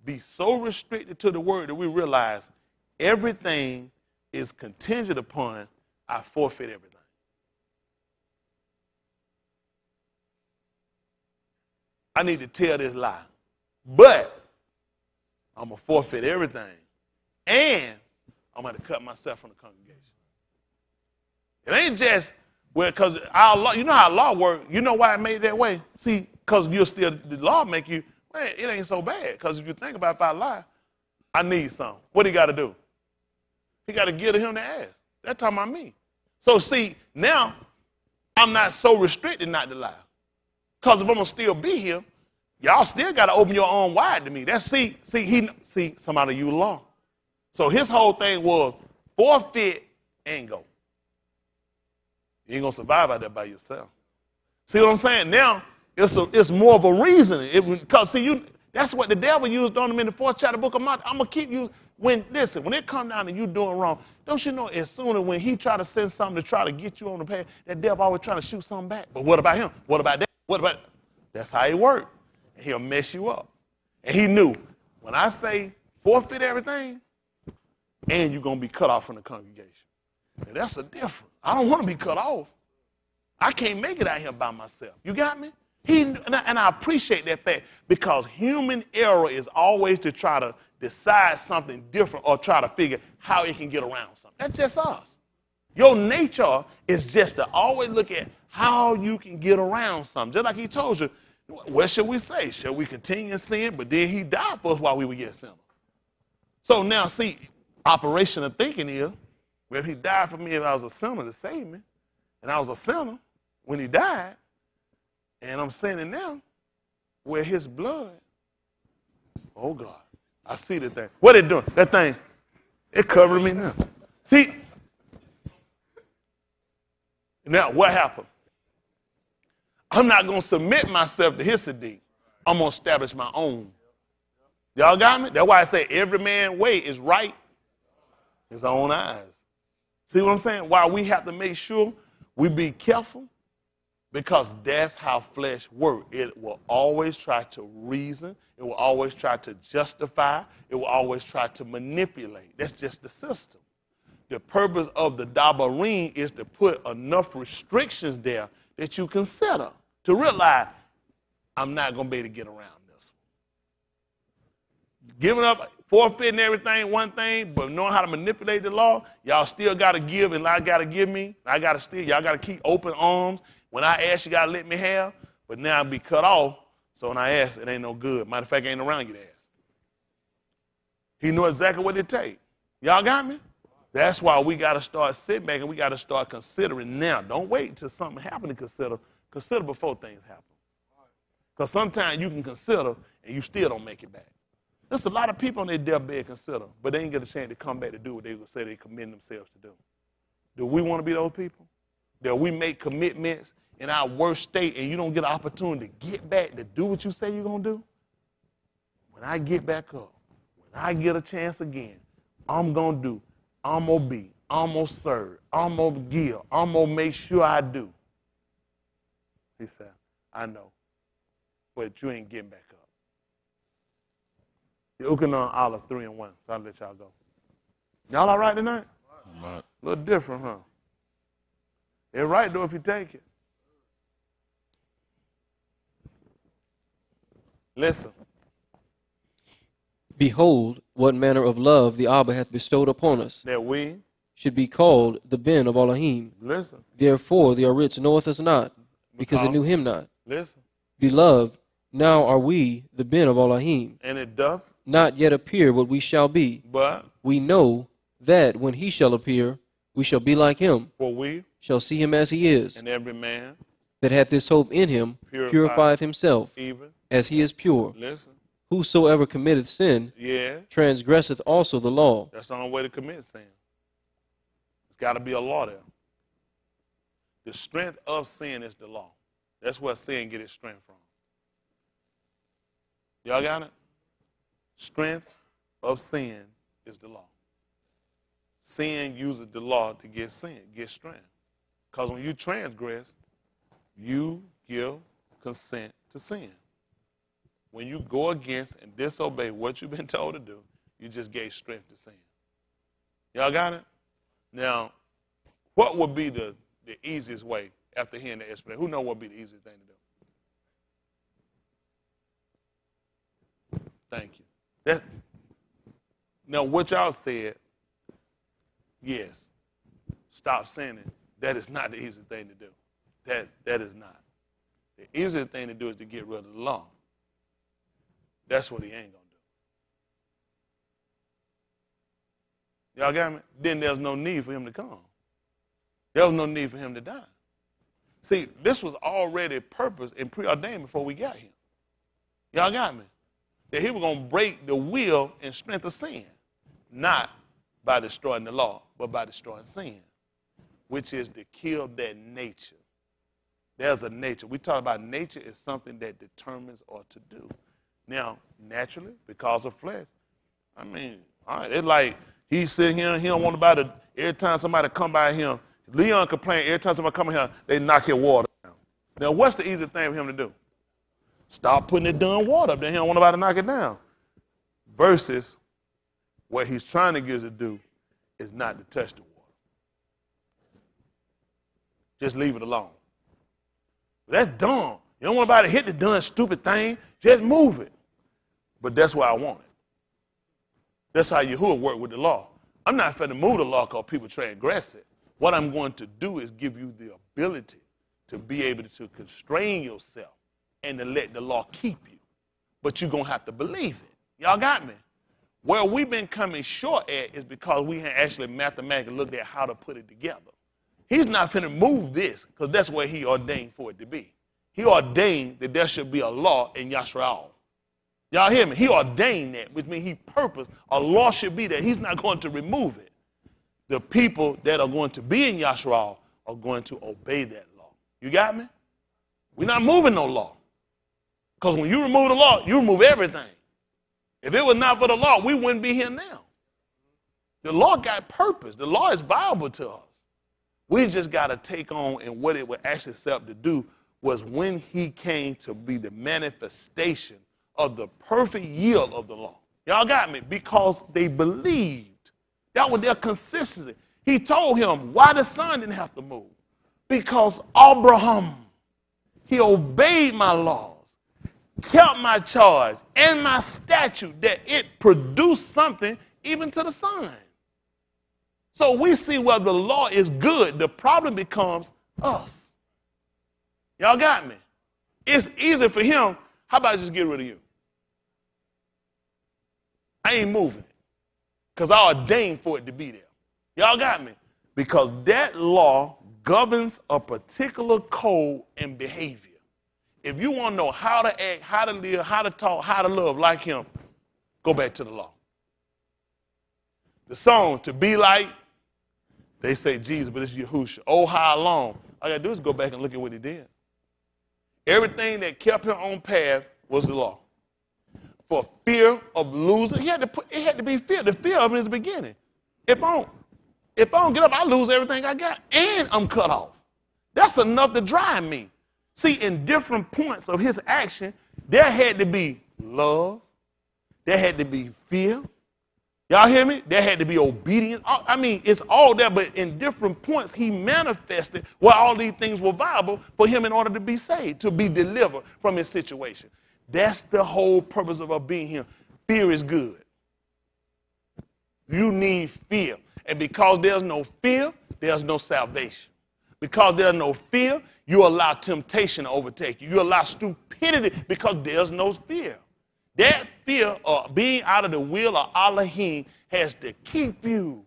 Speaker 1: Be so restricted to the word that we realize everything is contingent upon I forfeit everything. I need to tell this lie, but I'm going to forfeit everything, and I'm going to cut myself from the congregation. It ain't just, well, because our law, you know how law works. You know why it made that way? See, because the law make you, man, it ain't so bad. Because if you think about it, if I lie, I need something. What he got to do? He got to give to him the ass. That's talking about me. So see, now I'm not so restricted not to lie. Because if I'm going to still be here, y'all still got to open your own wide to me. That's, see, somebody use law. So his whole thing was forfeit and go. You ain't going to survive out there by yourself. See what I'm saying? Now, it's more of a reason. Because, see, that's what the devil used on him in the 4th chapter book of Mark. I'm going to keep you. when it comes down to you doing wrong, don't you know as soon as when he try to send something to try to get you on the path, that devil always trying to shoot something back. But what about him? What about that? What about That's how he worked. And he'll mess you up. And he knew, when I say forfeit everything, and you're going to be cut off from the congregation. And that's a difference. I don't want to be cut off. I can't make it out here by myself. You got me? And I appreciate that fact, because human error is always to try to decide something different or try to figure how it can get around something. That's just us. Your nature is just to always look at how you can get around something. Just like he told you, what should we say? Shall we continue in sin? But then he died for us while we were yet sinners. So now, see, operation of thinking is, well, if he died for me if I was a sinner to save me, and I was a sinner when he died, and I'm sinning now, where his blood, oh God, I see the thing. What it doing? That thing, it covered me now. See, now what happened? I'm not going to submit myself to his Tsadyq. I'm going to establish my own. Y'all got me? That's why I say every man's way is right in his own eyes. See what I'm saying? Why we have to make sure we be careful, because that's how flesh works. It will always try to reason. It will always try to justify. It will always try to manipulate. That's just the system. The purpose of the dabarim is to put enough restrictions there that you consider to realize, I'm not going to be able to get around this one. Giving up, forfeiting everything, one thing, but knowing how to manipulate the law, y'all still got to give, and I got to give me. I got to still, y'all got to keep open arms. When I ask, you got to let me have, but now I'll be cut off, so when I ask, it ain't no good. Matter of fact, ain't around you to ask. He knew exactly what it take. Y'all got me? That's why we got to start sitting back and we got to start considering now. Don't wait until something happens to consider. Consider before things happen. Because sometimes you can consider and you still don't make it back. There's a lot of people on their deathbed consider, but they ain't get a chance to come back to do what they say they commend themselves to do. Do we want to be those people? That we make commitments in our worst state and you don't get an opportunity to get back to do what you say you're going to do? When I get back up, when I get a chance again, I'm going to do. I'm going to be. I'm going to serve. I'm going to give. I'm going to make sure I do. He said, I know, but you ain't getting back up. You're looking on Olive 3 and 1, so I'll let y'all go. Y'all all right tonight?
Speaker 3: Right.
Speaker 1: A little different, huh? It's right, though, if you take it. Listen.
Speaker 2: Behold, what manner of love the Abba hath bestowed upon us,
Speaker 1: that we
Speaker 2: should be called the Ben of Elohim.
Speaker 1: Listen.
Speaker 2: Therefore the Aritz knoweth us not, because it knew him not.
Speaker 1: Listen.
Speaker 2: Beloved, now are we the Ben of Elohim.
Speaker 1: And it doth
Speaker 2: not yet appear what we shall be.
Speaker 1: But
Speaker 2: we know that when he shall appear, we shall be like him.
Speaker 1: For we
Speaker 2: shall see him as he is.
Speaker 1: And every man
Speaker 2: that hath this hope in him purifieth himself, even as he is pure.
Speaker 1: Listen.
Speaker 2: Whosoever committeth sin transgresseth also the law.
Speaker 1: That's the only way to commit sin. There's got to be a law there. The strength of sin is the law. That's where sin gets its strength from. Y'all got it? Strength of sin is the law. Sin uses the law to get strength. Because when you transgress, you give consent to sin. When you go against and disobey what you've been told to do, you just gave strength to sin. Y'all got it? Now, what would be the easiest way after hearing the explanation? Who knows what would be the easiest thing to do? Thank you. Now, what y'all said, yes, stop sinning. That is not the easiest thing to do. That is not. The easiest thing to do is to get rid of the law. That's what he ain't going to do. Y'all got me? Then there's no need for him to come. There was no need for him to die. See, this was already purposed and preordained before we got here. Y'all got me? That he was going to break the will and strength of sin, not by destroying the law, but by destroying sin, which is to kill that nature. There's a nature. We talk about nature as something that determines or to do. Now, naturally, because of flesh, I mean, All right, it's like he's sitting here, he don't want nobody, every time somebody come by him, Leon complain, every time somebody come here, they knock his water down. Now, what's the easiest thing for him to do? Stop putting that darn water up there. He don't want nobody to knock it down. Versus what he's trying to get us to do is not to touch the water. Just leave it alone. That's dumb. You don't want nobody to hit the darn stupid thing. Just move it. But that's what I want it. That's how Yahuwah work with the law. I'm not finna move the law because people transgress it. What I'm going to do is give you the ability to be able to constrain yourself and to let the law keep you. But you're going to have to believe it. Y'all got me? Where we've been coming short at is because we had actually mathematically looked at how to put it together. He's not finna move this because that's where he ordained for it to be. He ordained that there should be a law in Yashrael. Y'all hear me? He ordained that, which means he purposed a law should be there. He's not going to remove it. The people that are going to be in Yashrael are going to obey that law. You got me? We're not moving no law. Because when you remove the law, you remove everything. If it was not for the law, we wouldn't be here now. The law got purpose. The law is viable to us. We just got to take on, and what it would actually set up to do was when he came to be the manifestation of the perfect yield of the law. Y'all got me? Because they believed. That was their consistency. He told him why the son didn't have to move. Because Abraham, he obeyed my laws, kept my charge and my statute, that it produced something even to the son. So we see where the law is good. The problem becomes us. Y'all got me? It's easy for him. How about I just get rid of you? I ain't moving it because I ordained for it to be there. Y'all got me? Because that law governs a particular code and behavior. If you want to know how to act, how to live, how to talk, how to love like him, go back to the law. The song, To Be Like, they say Jesus, but it's Yahushua. Oh, how long? All you got to do is go back and look at what he did. Everything that kept him on path was the law. For fear of losing, it had to be fear. The fear of it is the beginning. If I don't get up, I lose everything I got, and I'm cut off. That's enough to drive me. See, in different points of his action, there had to be love. There had to be fear. Y'all hear me? There had to be obedience. I mean, it's all there, but in different points, he manifested where all these things were viable for him in order to be saved, to be delivered from his situation. That's the whole purpose of our being here. Fear is good. You need fear. And because there's no fear, there's no salvation. Because there's no fear, you allow temptation to overtake you. You allow stupidity because there's no fear. That fear of being out of the will of Elohim has to keep you.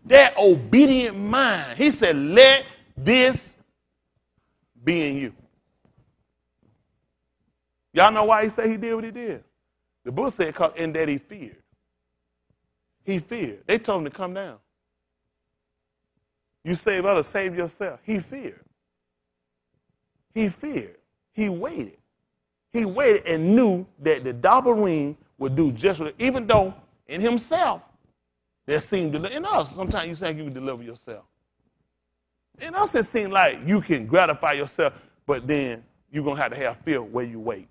Speaker 1: That obedient mind. He said, let this be in you. Y'all know why he said he did what he did? The book said, in that he feared. He feared. They told him to come down. You save others, save yourself. He feared. He feared. He waited. He waited and knew that the Dabarim would do just what, even though in himself, there seemed to, in us, sometimes you think you can deliver yourself. In us, it seems like you can gratify yourself, but then you're going to have fear where you wait.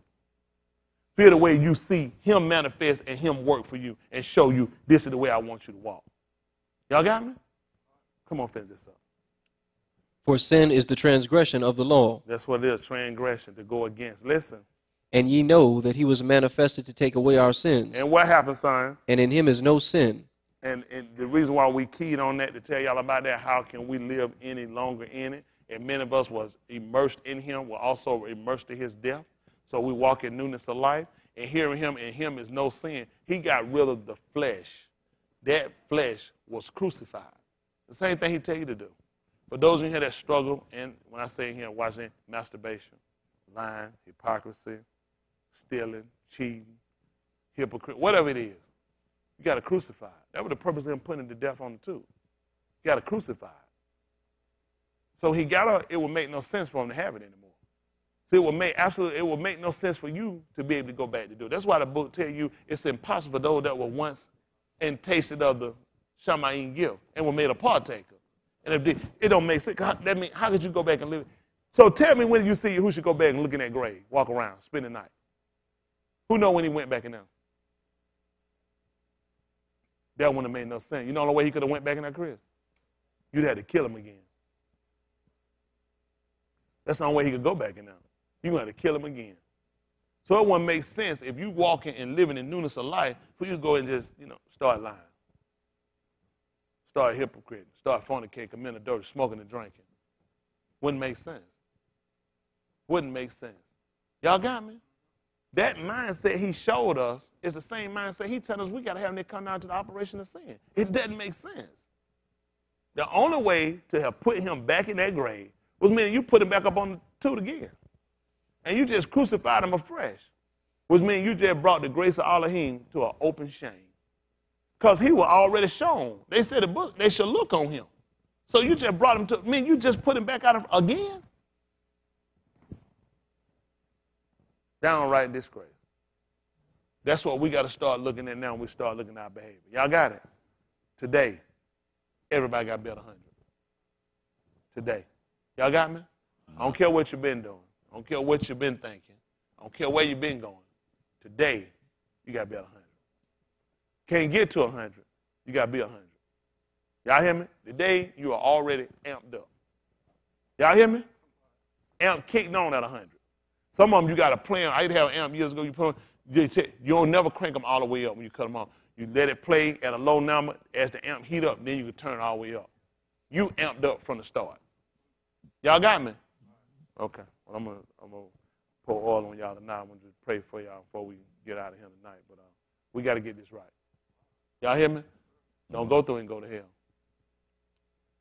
Speaker 1: Fear the way you see him manifest and him work for you and show you this is the way I want you to walk. Y'all got me? Come on, finish this up.
Speaker 2: For sin is the transgression of the law.
Speaker 1: That's what it is, transgression, to go against. Listen.
Speaker 2: And ye know that he was manifested to take away our sins.
Speaker 1: And what happened, son?
Speaker 2: And in him is no sin.
Speaker 1: And the reason why we keyed on that, to tell y'all about that, how can we live any longer in it? And many of us was immersed in him, were also immersed in his death. So we walk in newness of life. And hearing him, in him is no sin. He got rid of the flesh. That flesh was crucified. The same thing he tell you to do. For those in here that struggle, and when I say here, watching masturbation, lying, hypocrisy, stealing, cheating, hypocrite, whatever it is, you got to crucify it. That was the purpose of him putting him to death on the tube. You got to crucify it. So it would make no sense for him to have it anymore. So it would make no sense for you to be able to go back to do it. That's why the book tells you it's impossible for those that were once and tasted of the Shammai gift and were made a partaker. And if it don't make sense, that means, how could you go back and live? So tell me when you see who should go back and look in that grave, walk around, spend the night. Who know when he went back in there? That wouldn't have made no sense. You know the way he could have went back in that crib? You'd have to kill him again. That's the only way he could go back in there. You're going to have to kill him again. So it wouldn't make sense if you walking and living in newness of life for you to go and just, start lying. Start hypocrite, start fornicating, committing adultery, smoking and drinking. Wouldn't make sense. Wouldn't make sense. Y'all got me? That mindset he showed us is the same mindset he telling us we got to have when they come down to the operation of sin. It doesn't make sense. The only way to have put him back in that grave was meaning you put him back up on the toot again. And you just crucified him afresh. Which means you just brought the grace of Elohim to an open shame. Because he was already shown. They said the book, they should look on him. So you just brought him to, you just put him back out of again? Downright disgrace. That's what we got to start looking at now when we start looking at our behavior. Y'all got it? Today, everybody got to be at 100. Today. Y'all got me? I don't care what you've been doing. I don't care what you've been thinking. I don't care where you've been going. Today, you got to be at 100. Can't get to 100. You got to be 100. Y'all hear me? Today, you are already amped up. Y'all hear me? Amp kicked on at 100. Some of them you got to play on. I used to have an amp years ago. You don't never crank them all the way up when you cut them off. You let it play at a low number. As the amp heat up, then you can turn it all the way up. You amped up from the start. Y'all got me? Okay. Well, I'm gonna pour oil on y'all tonight. I'm going to just pray for y'all before we get out of here tonight. But we got to get this right. Y'all hear me? Don't go through and go to hell.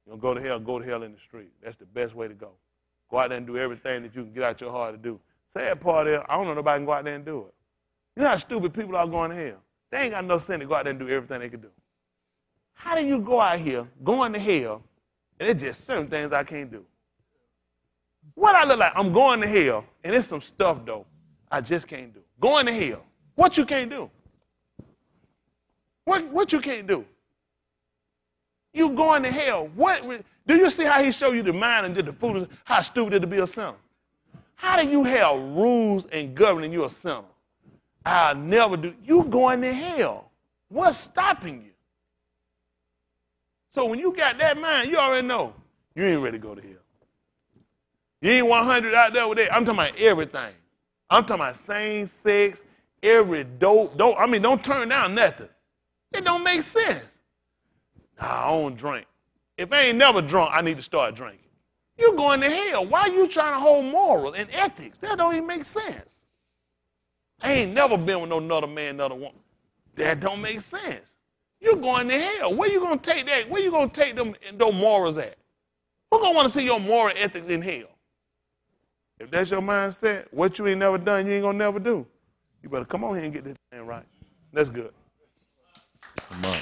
Speaker 1: You don't go to hell in the street. That's the best way to go. Go out there and do everything that you can get out your heart to do. Sad part is, I don't know nobody can go out there and do it. You know how stupid people are going to hell? They ain't got no sin to go out there and do everything they can do. How do you go out here, going to hell, and it's just certain things I can't do? What I look like? I'm going to hell, and there's some stuff, though, I just can't do. Going to hell. What you can't do? What you can't do? You going to hell. What? Do you see how he showed you the mind and did the foolish, how stupid it is to be a sinner? How do you have rules and governing you a sinner? I'll never do. You going to hell. What's stopping you? So when you got that mind, you already know you ain't ready to go to hell. You ain't 100 out there with that. I'm talking about everything. I'm talking about same sex, every dope. Don't turn down nothing. It don't make sense. Nah, I don't drink. If I ain't never drunk, I need to start drinking. You're going to hell. Why are you trying to hold morals and ethics? That don't even make sense. I ain't never been with no another man, another woman. That don't make sense. You're going to hell. Where you going to take that? Where you going to take them morals at? Who's going to want to see your moral ethics in hell? If that's your mindset, what you ain't never done, you ain't going to never do. You better come on here and get this thing right. That's good.
Speaker 3: Come on.